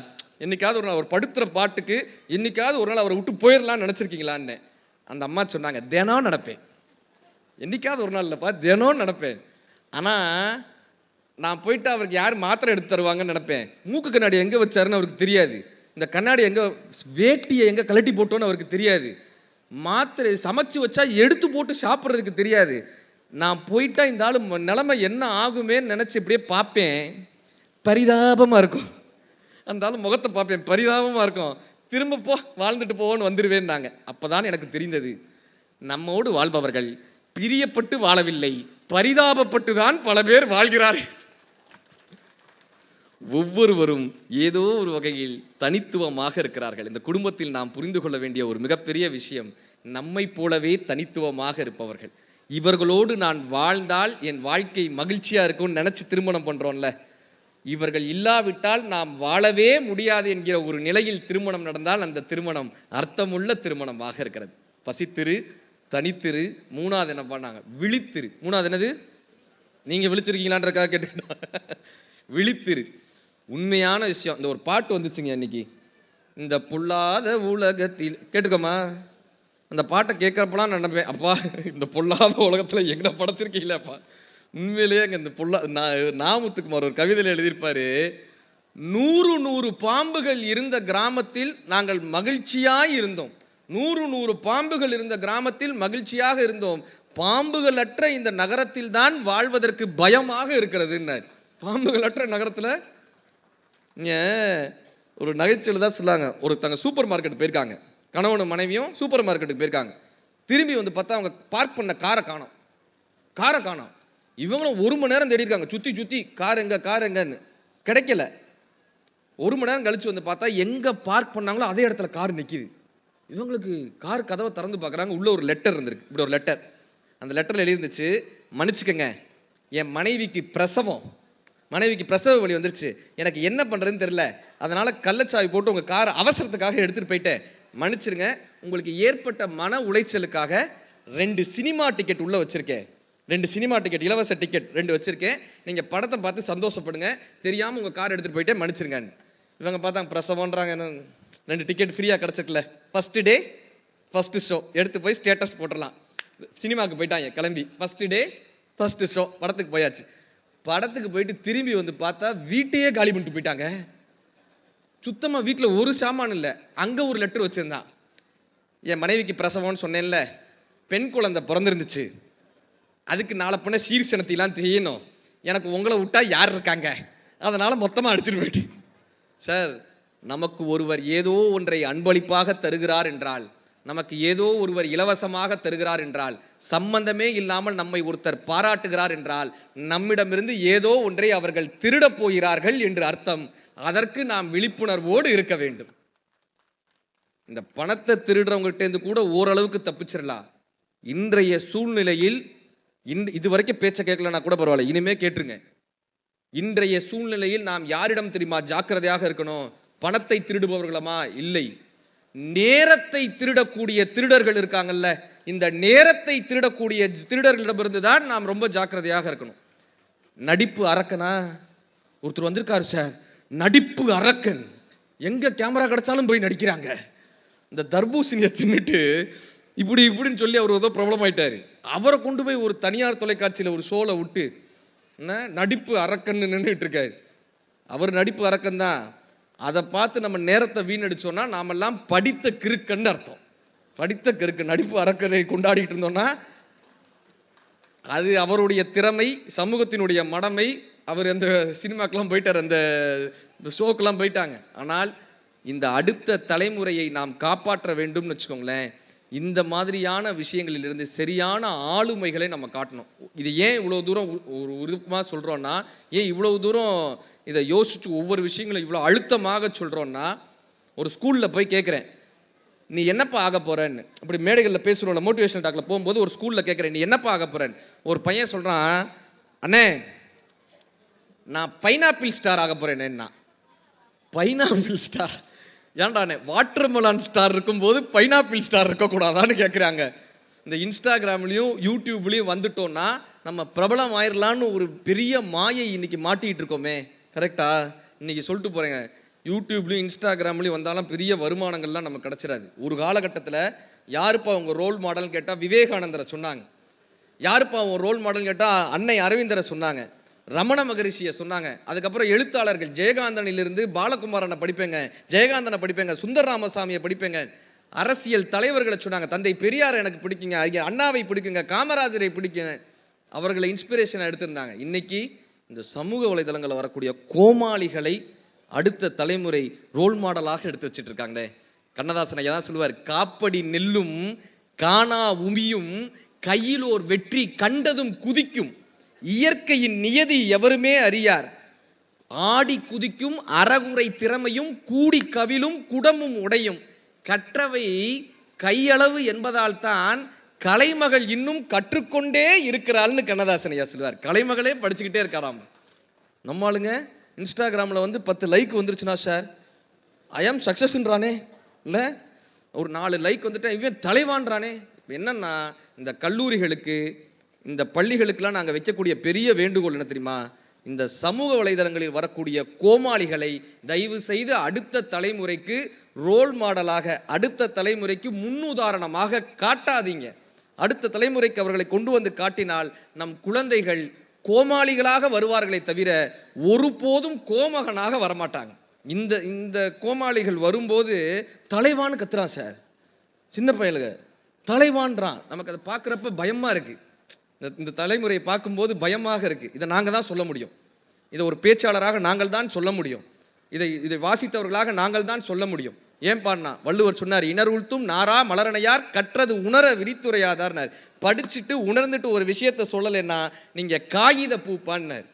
என்னைக்காவது ஒரு நாள் அவர் படுத்துற பாட்டுக்கு என்னைக்காவது ஒரு நாள் அவரை விட்டு போயிடலான்னு நினைச்சிருக்கீங்களான்னு. அந்த அம்மா சொன்னாங்க, தினம் நடப்பேன். என்னைக்காவது ஒரு நாள் இல்லப்பா, தினம் நடப்பேன். ஆனா நான் போயிட்டு அவருக்கு யார் மாத்திரை எடுத்து தருவாங்கன்னு நினைப்பேன். மூக்கு கண்ணாடி எங்க வச்சாருன்னு அவருக்கு தெரியாது. இந்த கண்ணாடி எங்க, வேட்டியை எங்க கலட்டி போட்டோன்னு அவருக்கு தெரியாது. மாத்திரை சமைச்சு வச்சா எடுத்து போட்டு சாப்பிட்றதுக்கு தெரியாது. நான் போயிட்டா இந்த ஆளு நிலைமை என்ன ஆகுமேன்னு நினைச்சு இப்படியே பார்ப்பேன். பரிதாபமா இருக்கும். அந்த ஆளு முகத்தை பார்ப்பேன், பரிதாபமா இருக்கும். திரும்ப போ வாழ்ந்துட்டு போவோன்னு வந்துருவேன்னாங்க. அப்பதான் எனக்கு தெரிந்தது, நம்மோடு வாழ்பவர்கள் பிரியப்பட்டு வாழவில்லை, பரிதாபப்பட்டு தான் பல பேர் வாழ்கிறார்கள். ஒவ்வொருவரும் ஏதோ ஒரு வகையில் தனித்துவமாக இருக்கிறார்கள். இந்த குடும்பத்தில் நாம் புரிந்து கொள்ள வேண்டிய ஒரு மிகப்பெரிய விஷயம், நம்மை போலவே தனித்துவமாக இருப்பவர்கள். இவர்களோடு நான் வாழ்ந்தால் என் வாழ்க்கை மகிழ்ச்சியா இருக்கும்னு நினைச்சு திருமணம் பண்றோம்ல, இவர்கள் இல்லாவிட்டால் நாம் வாழவே முடியாது என்கிற ஒரு நிலையில் திருமணம் நடந்தால் அந்த திருமணம் அர்த்தமுள்ள திருமணமாக இருக்கிறது. பசித்திரு, தனித்திரு, 3வது என்ன பண்ணாங்க, விழித்திரு. 3வது என்னது? நீங்க விழிச்சிருக்கீங்களான்றக்காக கேட்டுக்கிட்டோம். விழித்திரு. உண்மையான விஷயம். இந்த ஒரு பாட்டு வந்துச்சுங்க இன்னைக்கு, இந்த பொல்லாத உலகத்தில், கேட்டுக்கோமா, அந்த பாட்டை கேட்கறப்பலாம் நான் நினைப்பேன், அப்பா இந்த பொல்லாத உலகத்துல எங்க படைச்சிருக்கீங்களேப்பா. உண்மையிலேயே அங்க இந்த நாமுத்துக்குமார் ஒரு கவிதையில எழுதியிருப்பாரு, 100 பாம்புகள் இருந்த கிராமத்தில் நாங்கள் மகிழ்ச்சியாய் இருந்தோம். 100 பாம்புகள் இருந்த கிராமத்தில் மகிழ்ச்சியாக இருந்தோம். பாம்புகள் அற்ற இந்த நகரத்தில் தான் வாழ்வதற்கு பயமாக இருக்கிறது. பாம்புகள் அற்ற நகரத்துல ஒரு நகைச்சுவை தான் சொல்லாங்க. ஒருத்தங்க சூப்பர் மார்க்கெட் போயிருக்காங்க, கணவனும் மனைவியும் சூப்பர் மார்க்கெட்டுக்கு போயிருக்காங்க. திரும்பி வந்து பார்த்தா அவங்க பார்க் பண்ண காரை காணோம். இவங்களும் 1 மணி நேரம் தேடி இருக்காங்க, சுத்தி கார் எங்கன்னு கிடைக்கல. 1 மணி நேரம் கழிச்சு வந்து பார்த்தா எங்க பார்க் பண்ணாங்களோ அதே இடத்துல கார் நிக்குது. இவங்களுக்கு கார் கதவை திறந்து பார்க்குறாங்க, உள்ள ஒரு லெட்டர் இருந்திருக்கு. இப்படி ஒரு லெட்டர். அந்த லெட்டர்ல எழுதிருந்துச்சு, மன்னிச்சுக்கங்க, என் மனைவிக்கு பிரசவ வலி வந்துருச்சு, எனக்கு என்ன பண்றதுன்னு தெரியல, அதனால கள்ளச்சாவி போட்டு உங்க கார் அவசரத்துக்காக எடுத்துட்டு போயிட்டேன், மன்னிச்சிருங்க. உங்களுக்கு ஏற்பட்ட மன உளைச்சலுக்காக 2 சினிமா டிக்கெட் உள்ள வச்சிருக்கேன். 2 சினிமா டிக்கெட், இலவச டிக்கெட் 2 வச்சிருக்கேன். நீங்க படத்தை பார்த்து சந்தோஷப்படுங்க, தெரியாம உங்க கார் எடுத்துட்டு போயிட்டே, மன்னிச்சிருங்க. இவங்க பார்த்தாங்க, பிரசவம்ன்றாங்க, 2 டிக்கெட் ஃப்ரீயா கிடைச்சிருக்கல, ஃபர்ஸ்ட் டே ஃபர்ஸ்ட் ஷோ எடுத்து போய் ஸ்டேட்டஸ் போட்டுடலாம். சினிமாக்கு போயிட்டாங்க கிளம்பி, ஃபர்ஸ்ட் டே ஃபர்ஸ்ட் ஷோ, படத்துக்கு போயாச்சு. படத்துக்கு போயிட்டு திரும்பி வந்து பார்த்தா வீட்டையே காலி பண்ணிட்டு போயிட்டாங்க. சுத்தமா வீட்டுல ஒரு சாமான் இல்லை. அங்க ஒரு லெட்டர் வச்சிருந்தான், என் மனைவிக்கு பிரசவம்னு சொன்னேன்ல, பெண் குழந்தை பிறந்திருந்துச்சு, அதுக்கு நாளை பண்ண சீர்சனத்தையெல்லாம் செய்யணும், எனக்கு உங்களை விட்டா யார் இருக்காங்க, அதனால மொத்தமா அடிச்சுட்டு போயிட்டு. சார், நமக்கு ஒருவர் ஏதோ ஒன்றை அன்பளிப்பாக தருகிறார் என்றால், நமக்கு ஏதோ ஒருவர் இலவசமாக தருகிறார் என்றால், சம்பந்தமே இல்லாமல் நம்மை ஒருத்தர் பாராட்டுகிறார் என்றால், நம்மிடமிருந்து ஏதோ ஒன்றை அவர்கள் திருடப் போகிறார்கள் என்று அர்த்தம். அதற்கு நாம் விழிப்புணர்வோடு இருக்க வேண்டும். இந்த பணத்தை திருடுறவங்ககிட்ட இருந்து கூட ஓரளவுக்கு தப்பிச்சிடலாம். இன்றைய சூழ்நிலையில் இது வரைக்கும் பேச்ச கேட்கலன்னா கூட பரவாயில்ல, இனிமே கேட்டுருங்க. இன்றைய சூழ்நிலையில் நாம் யாரிடம் தெரியுமா ஜாக்கிரதையாக இருக்கணும்? பணத்தை திருடுபவர்களமா இல்லை, நேரத்தை திருடக்கூடிய திருடர்கள் இருக்காங்கல்ல, இந்த நேரத்தை திருடக்கூடிய திருடர்களிடமிருந்து தான் நாம் ரொம்ப ஜாக்கிரதையாக இருக்கணும். நடிப்பு அரக்கனா ஒருத்தர் வந்திருக்காரு சார், நடிப்பு அரக்கன், எங்க கேமரா கிடைச்சாலும் போய் நடிக்கிறாங்க. இந்த தர்பூசணியை தின்னுட்டு இப்படின்னு சொல்லி அவர் ஏதோ ப்ராப்ளம் ஆயிட்டாரு. அவரை கொண்டு போய் ஒரு தனியார் தொலைக்காட்சியில ஒரு ஷோல விட்டு நடிப்பு அரக்கன்னு நின்றுட்டு இருக்காரு. அவர் நடிப்பு அரக்கன் தான். அதை பார்த்து நம்ம நேரத்தை வீணடிச்சோம்னா நாமெல்லாம் படித்த கிறுக்கன்னு அர்த்தம். படித்த கிறுக்கு. நடிப்பு அரக்கனை கொண்டாடிட்டு இருந்தோம்னா அது அவருடைய திறமை, சமூகத்தினுடைய மடமை. அவர் அந்த சினிமாக்கெல்லாம் போயிட்டார், அந்த ஷோக்கெல்லாம் போயிட்டாங்க. ஆனால் இந்த அடுத்த தலைமுறையை நாம் காப்பாற்ற வேண்டும்னு வச்சுக்கோங்களேன். இந்த மாதிரியான விஷயங்களிலிருந்து சரியான ஆளுமைகளை நம்ம காட்டணும். இது ஏன் இவ்வளவு தூரம் ஒரு உருவமா சொல்றோம்னா, ஏன் இவ்வளவு தூரம் இதை யோசிச்சு ஒவ்வொரு விஷயங்களும் இவ்வளவு அழுத்தமாக சொல்றோம்னா, ஒரு ஸ்கூல்ல போய் கேட்கிறேன், நீ என்னப்பா ஆக போறேன்னு. அப்படி மேடைகளில் பேசுறோம்ல, மோட்டிவேஷனல் டாக்ல போகும்போது ஒரு ஸ்கூல்ல கேட்கிறேன், நீ என்னப்பா ஆக போறேன்னு. ஒரு பையன் சொல்றான், அண்ணே நான் பைனாப்பிள் ஸ்டார் ஆக போறேன். பைனாப்பிள் ஸ்டார் ஏன்டானே, வாட்டர்மெலான் ஸ்டார் இருக்கும்போது பைனாப்பிள் ஸ்டார் இருக்கக்கூடாதான்னு கேட்குறாங்க. இந்த இன்ஸ்டாகிராம்லையும் யூடியூப்லையும் வந்துட்டோம்னா நம்ம பிரபலம் ஆயிரலான்னு ஒரு பெரிய மாயை இன்னைக்கு மாட்டிகிட்டு இருக்கோமே. கரெக்டா? இன்னைக்கு சொல்லிட்டு போறேங்க, யூடியூப்லையும் இன்ஸ்டாகிராம்லையும் வந்தாலும் பெரிய வருமானங்கள்லாம் நமக்கு கிடைச்சிடாது. ஒரு காலகட்டத்தில் யாருப்பா அவங்க ரோல் மாடல் கேட்டால் விவேகானந்தரை சொன்னாங்க. யாருப்பா அவங்க ரோல் மாடல் கேட்டால் அன்னை அரவிந்தரை சொன்னாங்க, ரமண மகரிஷியை சொன்னாங்க. அதுக்கப்புறம் எழுத்தாளர்கள் ஜெயகாந்தனிலிருந்து பாலகுமாரனை படிப்பேங்க, ஜெயகாந்தனை படிப்பேங்க, சுந்தர ராமசாமியை படிப்பேங்க. அரசியல் தலைவர்களை சொன்னாங்க, தந்தை பெரியார் எனக்கு பிடிக்குங்க, அண்ணாவை பிடிக்குங்க, காமராஜரை பிடிக்குங்க. அவர்களை இன்ஸ்பிரேஷன் எடுத்திருந்தாங்க. இன்னைக்கு இந்த சமூக வலைதளங்களில் வரக்கூடிய கோமாளிகளை அடுத்த தலைமுறை ரோல் மாடலாக எடுத்து வச்சுட்டு இருக்காங்களே. கண்ணதாசனை தான் சொல்லுவார், காப்படி நெல்லும் காணா உமியும் கையிலோர் வெற்றி கண்டதும் குதிக்கும், இயற்கையின் நியதி எவருமே அறியார், ஆடி குதிக்கும் அறகுறை திறமையும் கூடி கவிலும் குடமும் உடையும், கற்றவை கையளவு என்பதால் தான் கலைமகள் இன்னும் கற்றுக்கொண்டே இருக்கிறாள்னு கண்ணதாசனையா சொல்லுவார். கலைமகளே படிச்சுக்கிட்டே இருக்காராம். நம்ம ஆளுங்க இன்ஸ்டாகிராமில் வந்து 10 லைக் வந்துருச்சுன்னா சார் ஐ ஆம் சக்சஸ்ன்றானே, இல்லை ஒரு 4 லைக் வந்துட்டா இவன் தலைவான்றானே. என்னன்னா, இந்த கல்லூரிகளுக்கு இந்த பள்ளிகளுக்கெல்லாம் நாங்கள் வைக்கக்கூடிய பெரிய வேண்டுகோள் என்ன தெரியுமா, இந்த சமூக வலைதளங்களில் வரக்கூடிய கோமாளிகளை தயவு செய்து அடுத்த தலைமுறைக்கு ரோல் மாடலாக, அடுத்த தலைமுறைக்கு முன்னுதாரணமாக காட்டாதீங்க. அடுத்த தலைமுறைக்கு அவர்களை கொண்டு வந்து காட்டினால் நம் குழந்தைகள் கோமாளிகளாக வருவார்களே தவிர ஒருபோதும் கோமகனாக வரமாட்டாங்க. இந்த இந்த கோமாளிகள் வரும்போது தலைவான்னு கத்துறான் சார், சின்ன பயலுக தலைவான்றான். நமக்கு அதை பார்க்குறப்ப பயமா இருக்கு. இந்த தலைமுறையை பார்க்கும்போது பயமாக இருக்கு. இதை நாங்க தான் சொல்ல முடியும். இதை ஒரு பேச்சாளராக நாங்கள் தான் சொல்ல முடியும். இதை வாசித்தவர்களாக நாங்கள் தான் சொல்ல முடியும். ஏன் பாடினா வள்ளுவர் சொன்னார், இனர் உழ்த்தும் நாரா மலரணையார் கற்றது உணர விரித்துரையாதார்னார். படிச்சுட்டு உணர்ந்துட்டு ஒரு விஷயத்த சொல்லலைன்னா நீங்க காகித பூ பாடினார்,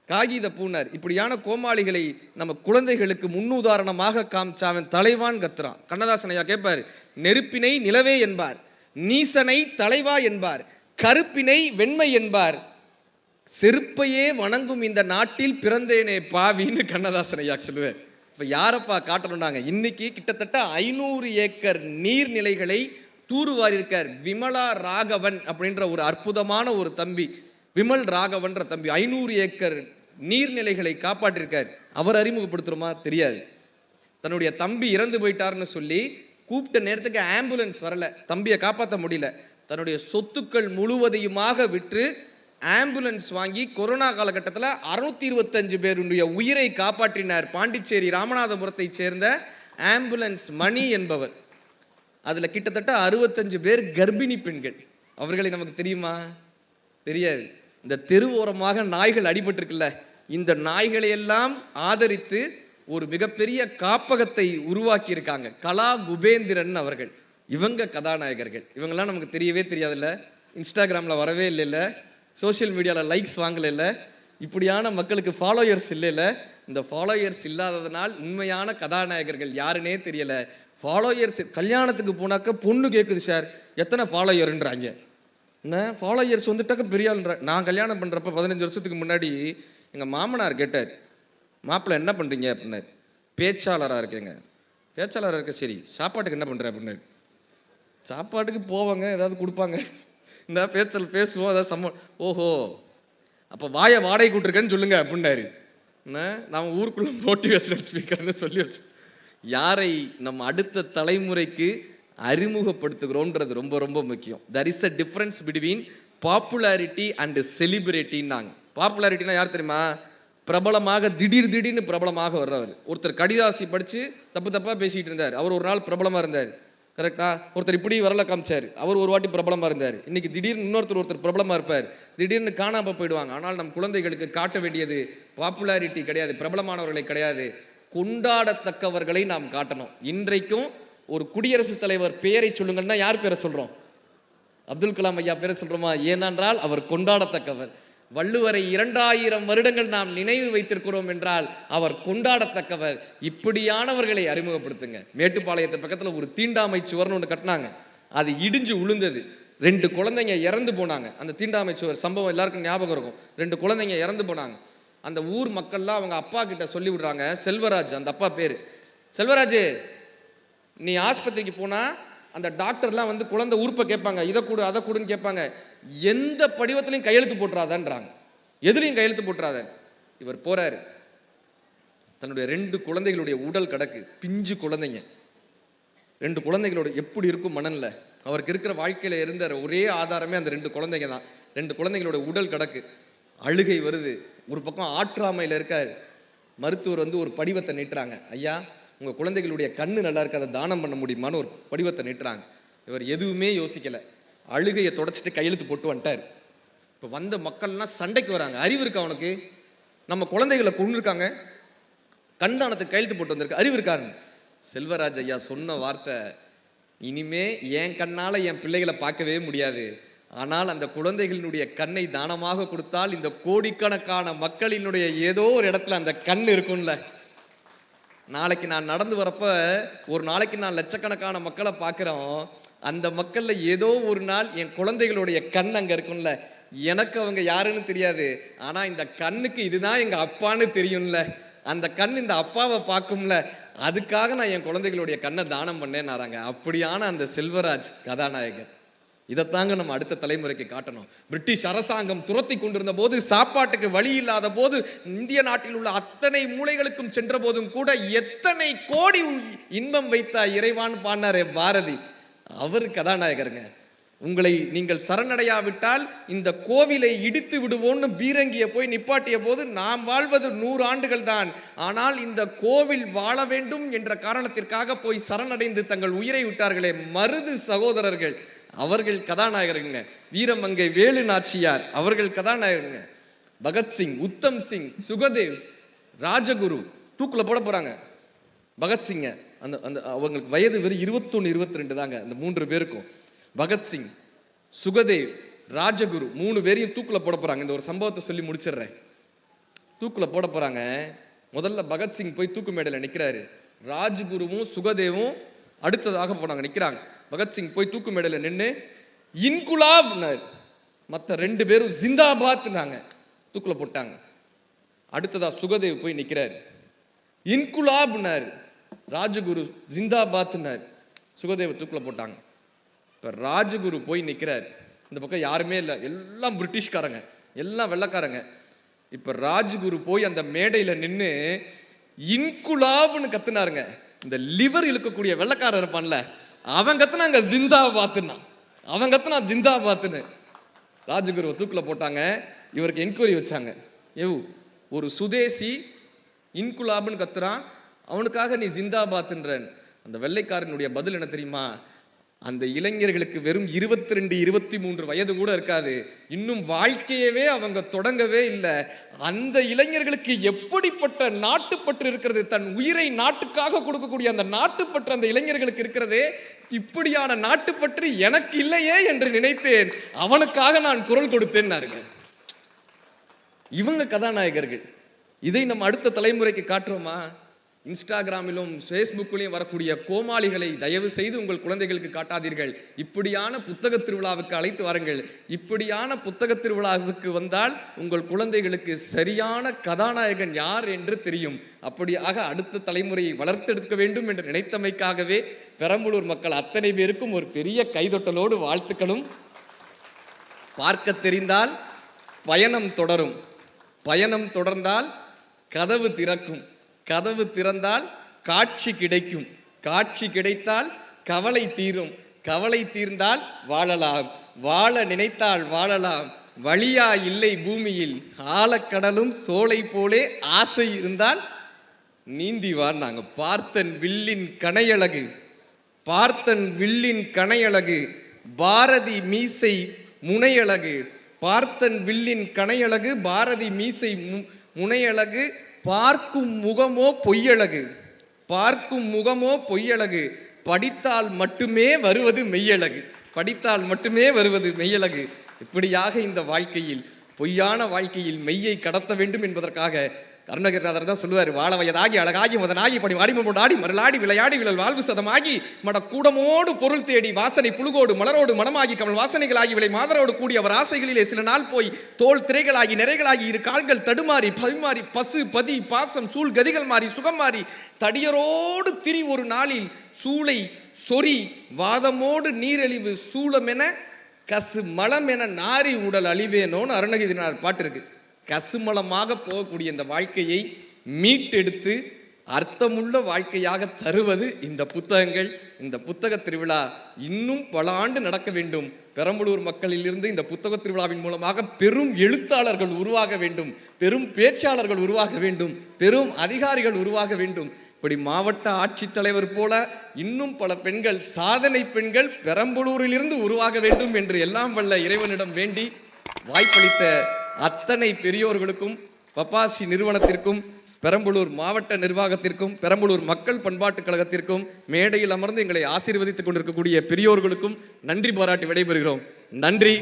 காகித பூனார். இப்படியான கோமாளிகளை நம்ம குழந்தைகளுக்கு முன்னுதாரணமாக காமிச்சாவன் தலைவான் கத்துறான். கண்ணதாசன் ஐயா கேட்பார், நெருப்பினை நிலவே என்பார், நீசனை தலைவா என்பார், கருப்பினை வெண்மை என்பார், செருப்பையே வணங்கும் இந்த நாட்டில் பிறந்தேனே பாவின்னு கண்ணதாசன் ஐயா சொல்லுவார். இப்ப யாரப்பா காட்டணும்னாங்க, இன்னைக்கு கிட்டத்தட்ட 500 ஏக்கர் நீர்நிலைகளை தூர்வாரி இருக்கார் விமலா ராகவன் அப்படின்ற ஒரு அற்புதமான ஒரு தம்பி. விமல் ராகவன்ற தம்பி 500 ஏக்கர் நீர்நிலைகளை காப்பாற்றிருக்கார். அவர் அறிமுகப்படுத்துறோமா தெரியாது. தன்னுடைய தம்பி இறந்து போயிட்டாருன்னு சொல்லி கூப்பிட்ட நேரத்துக்கு ஆம்புலன்ஸ் வரல, தம்பியை காப்பாற்ற முடியல. தன்னுடைய சொத்துக்கள் முழுவதையுமாக விற்று ஆம்புலன்ஸ் வாங்கி கொரோனா காலகட்டத்தில் 625 பேருடைய உயிரை காப்பாற்றினார். பாண்டிச்சேரி ராமநாதபுரத்தை சேர்ந்த ஆம்புலன்ஸ் மணி என்பவர். அதுல கிட்டத்தட்ட 65 பேர் கர்ப்பிணி பெண்கள். அவர்களை நமக்கு தெரியுமா? தெரியாது. இந்த தெருவோரமாக நாய்கள் அடிபட்டிருக்குல்ல, இந்த நாய்களை எல்லாம் ஆதரித்து ஒரு மிகப்பெரிய காப்பகத்தை உருவாக்கி இருக்காங்க. கலா குபேந்திரன் அவர்கள். இவங்க கதாநாயகர்கள். இவங்கெல்லாம் நமக்கு தெரியவே தெரியாதுல்ல, இன்ஸ்டாகிராம்ல வரவே இல்லைல்ல, சோசியல் மீடியாவில் லைக்ஸ் வாங்கல இல்லை, இப்படியான மக்களுக்கு ஃபாலோயர்ஸ் இல்லைல்ல. இந்த ஃபாலோயர்ஸ் இல்லாததனால் உண்மையான கதாநாயகர்கள் யாருன்னே தெரியல. ஃபாலோயர்ஸ் கல்யாணத்துக்கு போனாக்க பொண்ணு கேட்குது, சார் எத்தனை ஃபாலோயர்ன்றாங்க. என்ன ஃபாலோயர்ஸ் வந்துட்டாக்க பெரிய ஆளுன்ற. நான் கல்யாணம் பண்ணுறப்ப 15 வருஷத்துக்கு முன்னாடி எங்கள் மாமனார் கேட்டார், மாப்பிள்ளை என்ன பண்ணுறீங்க அப்படின்னாரு. பேச்சாளராக இருக்கேங்க. பேச்சாளராக இருக்க, சரி சாப்பாட்டுக்கு என்ன பண்ணுற அப்படின்னாரு. சாப்பாட்டுக்கு போவாங்க, ஏதாவது கொடுப்பாங்க, இந்த பேச்சல் பேசுவோம், அதாவது ஓஹோ அப்போ வாயை வாடகை கூட்டிருக்கேன்னு சொல்லுங்க அப்படின்னாரு. நான் ஊருக்குள்ள மோட்டிவேஷனல் ஸ்பீக்கர்னு சொல்லி வச்சு யாரை நம்ம அடுத்த தலைமுறைக்கு அறிமுகப்படுத்துகிறோன்றது ரொம்ப ரொம்ப முக்கியம். there is a difference between popularity and celebrity. பாப்புலாரிட்டினா யார் தெரியுமா? பிரபலமாக திடீர்னு பிரபலமாக வர்றவர். ஒருத்தர் கடிதாசி படிச்சு தப்பு தப்பா பேசிட்டு இருந்தார், அவர் ஒரு நாள் பிரபலமா இருந்தார். கரெக்டா? ஒருத்தர் இப்படி வரல காமிச்சார், அவர் ஒரு வாட்டி பிரபலமா இருந்தார். இன்னைக்கு திடீர்னு ஒருத்தர் பிரபலமா இருப்பார், திடீர்னு காணாம போயிடுவாங்க. ஆனால் நம் குழந்தைகளுக்கு காட்ட வேண்டியது பாப்புலாரிட்டி கிடையாது, பிரபலமானவர்களை கிடையாது, கொண்டாடத்தக்கவர்களை நாம் காட்டணும். இன்றைக்கும் ஒரு குடியரசுத் தலைவர் பெயரை சொல்லுங்கன்னா யார் பேரை சொல்றோம்? அப்துல் கலாம் ஐயா பேரை சொல்றோமா? ஏனென்றால் அவர் கொண்டாடத்தக்கவர். வள்ளுவரை 2000 வருடங்கள் நாம் நினைவு வைத்திருக்கிறோம் என்றால் அவர் கொண்டாடத்தக்கவர். இப்படியானவர்களை அறிமுகப்படுத்துங்க. மேட்டுப்பாளையத்து பக்கத்துல ஒரு தீண்டாமை சுவர்னு ஒன்று கட்டினாங்க, அது இடிஞ்சு உளுந்தது. 2 குழந்தைங்க இறந்து போனாங்க. அந்த தீண்டாமை சுவர் சம்பவம் எல்லாருக்கும் ஞாபகம் இருக்கும். 2 குழந்தைங்க இறந்து போனாங்க. அந்த ஊர் மக்கள்லாம் அவங்க அப்பா கிட்ட சொல்லி விடுறாங்க, செல்வராஜ் அந்த அப்பா பேரு. செல்வராஜ், நீ ஆஸ்பத்திரிக்கு போனா அந்த டாக்டர்லாம் வந்து குழந்தை உறுப்பை கேட்பாங்க, இதை கொடு அதை கொடுன்னு கேட்பாங்க, எந்த படிவத்திலையும் கையெழுத்து போட்டுறாதான்றாங்க, எதுலையும் கையெழுத்து போட்டுறாத. இவர் போறாரு, தன்னுடைய 2 குழந்தைகளுடைய உடல் கிடக்கு, பிஞ்சு குழந்தைங்க, 2 குழந்தைகளோட எப்படி இருக்கும் மனநில? அவருக்கு இருக்கிற வாழ்க்கையில இருந்த ஒரே ஆதாரமே அந்த 2 குழந்தைங்க தான். 2 குழந்தைகளோட உடல் கிடக்கு, அழுகை வருது. ஒரு பக்கம் ஆற்றாமையில இருக்காரு. மருத்துவர் வந்து ஒரு படிவத்தை நீட்டுறாங்க, ஐயா உங்க குழந்தைகளுடைய கண்ணு நல்லா இருக்கு, அதை தானம் பண்ண முடியுமான்னு ஒரு படிவத்தை நீட்டுறாங்க. இவர் எதுவுமே யோசிக்கல, அழுகையை தொடச்சிட்டு கையெழுத்து போட்டு வந்துட்டார். இப்ப வந்த மக்கள்லாம் சண்டைக்கு வராங்க, அறிவு இருக்கா அவனுக்கு? நம்ம குழந்தைகளை கொண்டு இருக்காங்க, கண்தானத்துக்கு கையெழுத்து போட்டு வந்திருக்கு, அறிவு இருக்காரு? செல்வராஜ் ஐயா சொன்ன வார்த்தை, இனிமே என் கண்ணால என் பிள்ளைகளை பார்க்கவே முடியாது, ஆனால் அந்த குழந்தைகளினுடைய கண்ணை தானமாக கொடுத்தால் இந்த கோடிக்கணக்கான மக்களினுடைய ஏதோ ஒரு இடத்துல அந்த கண் இருக்கும்ல. நாளைக்கு நான் நடந்து வரப்ப ஒரு நாளைக்கு நான் லட்சக்கணக்கான மக்களை பார்க்கிறோம், அந்த மக்கள்ல ஏதோ ஒரு நாள் என் குழந்தைகளுடைய கண் அங்க இருக்கும்ல. எனக்கு அவங்க யாருன்னு தெரியாது, ஆனா இந்த கண்ணுக்கு இதுதான் எங்க அப்பான்னு தெரியும்ல, அந்த கண் இந்த அப்பாவை பார்க்கும்ல, அதுக்காக நான் என் குழந்தைகளுடைய கண்ணை தானம் பண்ணேன்னாராங்க. அப்படியான அந்த செல்வராஜ் கதாநாயகர். இதைத்தாங்க நம்ம அடுத்த தலைமுறைக்கு காட்டணும். பிரிட்டிஷ் அரசாங்கம் துரத்தி கொண்டிருந்த போது, சாப்பாட்டுக்கு வழி இல்லாத போது, இந்திய நாட்டில் உள்ள அத்தனை மூலைகளுக்கும் சென்ற போதும் கூட எத்தனை கோடி இன்பம் வைத்த இறைவான் பாடினாரே பாரதி, அவர் கதாநாயகருங்க. உங்களை நீங்கள் சரணடையாவிட்டால் இந்த கோவிலை இடித்து விடுவோம்னு பீரங்கிய போய் நிப்பாட்டிய போது, நாம் வாழ்வது 100 ஆண்டுகள் தான், ஆனால் இந்த கோவில் வாழ வேண்டும் என்ற காரணத்திற்காக போய் சரணடைந்து தங்கள் உயிரை விட்டார்களே மருது சகோதரர்கள், அவர்கள் கதாநாயகருங்க. வீரமங்கை வேலு நாச்சியார் அவர்கள் கதாநாயகருங்க. பகத்சிங், உத்தம் சிங், சுகதேவ், ராஜகுரு தூக்குல போட போறாங்க. பகத்சிங்க அந்த அந்த அவங்களுக்கு வயது வெறும் 21 22 தாங்க அந்த 3 பேருக்கும். பகத்சிங், சுகதேவ், ராஜகுரு 3 பேரையும் தூக்குல போட போறாங்க. இந்த ஒரு சம்பவத்தை சொல்லி முடிச்சிடுறேன். தூக்குல போட போறாங்க. முதல்ல பகத்சிங் போய் தூக்கு மேடையில நிக்கிறாரு. ராஜகுருவும் சுகதேவும் அடுத்ததாக போனாங்க, நிக்கிறாங்க. பகத்சிங் போய் தூக்கு மேடையில நின்று இன்குலாப், மத்த 2 பேரும் ஜிந்தாபாத் தூக்குல போட்டாங்க. அடுத்ததா சுகதேவ் போய் நிக்கிறாரு. இன்குலாப், ராஜகுரு ஜிந்தாபாத், சுகதேவ் தூக்குல போட்டாங்க. இப்ப ராஜகுரு போய் நிக்கிறார். இந்த பக்கம் யாருமே இல்லை, எல்லாம் பிரிட்டிஷ்காரங்க, எல்லாம் வெள்ளக்காரங்க. இப்ப ராஜகுரு போய் அந்த மேடையில நின்று இன்குலாப்னு கத்துனாருங்க. இந்த லிவர் இழுக்கக்கூடிய வெள்ளக்காரர் இருப்பான்ல, அவன் கத்துனாங்க ஜிந்தாபாத்னா, அவன் கத்துனா ஜிந்தாபாத்னு. ராஜகுருவை தூக்குல போட்டாங்க. இவருக்கு என்கொயரி வச்சாங்க. ஒரு சுதேசி இன்குலாப்னு கத்துறான், அவனுக்காக நீ ஜிந்தாபாத்ன்ற. அந்த வெள்ளைக்காரனுடைய பதில் என்ன தெரியுமா? அந்த இளைஞர்களுக்கு வெறும் 22 23 வயது கூட இருக்காது, இன்னும் வாழ்க்கையவே அவங்க தொடங்கவே இல்லை. அந்த இளைஞர்களுக்கு எப்படிப்பட்ட நாட்டுப்பற்று இருக்கிறது, தன் உயிரை நாட்டுக்காக கொடுக்கக்கூடிய அந்த நாட்டுப்பற்று அந்த இளைஞர்களுக்கு இருக்கிறதே, இப்படியான நாட்டுப்பற்று எனக்கு இல்லையே என்று நினைத்தேன், அவனுக்காக நான் குரல் கொடுத்தேன். இவங்க கதாநாயகர்கள். இதை நம்ம அடுத்த தலைமுறைக்கு காட்டுறோமா? இன்ஸ்டாகிராமிலும் ஃபேஸ்புக்கிலும் வரக்கூடிய கோமாளிகளை தயவு செய்து உங்கள் குழந்தைகளுக்கு காட்டாதீர்கள். இப்படியான புத்தக திருவிழாவுக்கு அழைத்து வாருங்கள். இப்படியான புத்தக திருவிழாவுக்கு வந்தால் உங்கள் குழந்தைகளுக்கு சரியான கதாநாயகன் யார் என்று தெரியும். அப்படியாக அடுத்த தலைமுறையை வளர்த்தெடுக்க வேண்டும் என்று நினைத்தமைக்காகவே பெரம்பலூர் மக்கள் அத்தனை பேருக்கும் ஒரு பெரிய கைதொட்டலோடு வாழ்த்துக்களும். பார்க்க தெரிந்தால் பயணம் தொடரும், பயணம் தொடர்ந்தால் கதவு திறக்கும், கதவு திறந்தால் காட்சி கிடைக்கும், காட்சி கிடைத்தால் கவலை தீரும், கவலை தீர்ந்தால் வாழலாம், வாழ நினைத்தால் வாழலாம், வழியா இல்லை பூமியில் ஆழக்கடலும் சோலை போலே ஆசை இருந்தால் நீந்திவான். நாங்க பார்த்தன் வில்லின் கணையழகு, பார்த்தன் வில்லின் கணையழகு, பாரதி மீசை முனையழகு, பார்த்தன் வில்லின் கணையழகு, பாரதி மீசை முனையழகு, பார்க்கும் முகமோ பொய்யழகு, பார்க்கும் முகமோ பொய்யழகு, படித்தால் மட்டுமே வருவது மெய்யழகு, படித்தால் மட்டுமே வருவது மெய்யழகு. இப்படியாக இந்த வாழ்க்கையில், பொய்யான வாழ்க்கையில் மெய்யை கடத்த வேண்டும் என்பதற்காக அருணகிரிநாதர் தான் சொல்லுவார், வாழ வயதாகி அழகாகி முதனாகி படி வாடிமொண்டாடி மருளாடி விளையாடி விழல் வாழ்வு சதமாகி மட கூடமோடு பொருள் தேடி வாசனை புழுகோடு மலரோடு மனமாகி கமல் வாசனைகளாகி விளை மாதரோடு கூடி அவர் ஆசைகளிலே சில நாள் போய் தோல் திரைகளாகி நிறைகளாகி இரு கால்கள் தடுமாறி பரிமாறி பசு பதி பாசம் சூழ் கதிகள் மாறி சுகம் மாறி தடியரோடு திரி ஒரு நாளில் சூளை சொறி வாதமோடு நீரழிவு சூளமென கசு மலம் என நாரி உடல் அழிவேனோன்னு அருணகிரிநாதர் பாட்டு இருக்கு. கசுமலமாக போகக்கூடிய இந்த வாழ்க்கையை மீட்டெடுத்து அர்த்தமுள்ள வாழ்க்கையாக தருவது இந்த புத்தகங்கள். இந்த புத்தக திருவிழா இன்னும் பல ஆண்டு நடக்க வேண்டும். பெரம்பலூர் மக்களிலிருந்து இந்த புத்தக திருவிழாவின் மூலமாக பெரும் எழுத்தாளர்கள் உருவாக வேண்டும், பெரும் பேச்சாளர்கள் உருவாக வேண்டும், பெரும் அதிகாரிகள் உருவாக வேண்டும். இப்படி மாவட்ட ஆட்சித்தலைவர் போல இன்னும் பல பெண்கள், சாதனை பெண்கள் பெரம்பலூரிலிருந்து உருவாக வேண்டும் என்று எல்லாம் வல்ல இறைவனிடம் வேண்டி வாய்ப்பளித்த அத்தனை பெரியோர்களுக்கும், பப்பாசி நிறுவனத்திற்கும், பெரம்பலூர் மாவட்ட நிர்வாகத்திற்கும், பெரம்பலூர் மக்கள் பண்பாட்டுக் கழகத்திற்கும், மேடையில் அமர்ந்து எங்களை ஆசீர்வதித்துக் கொண்டிருக்கக்கூடிய பெரியோர்களுக்கும் நன்றி பாராட்டி விடைபெறுகிறோம். நன்றி.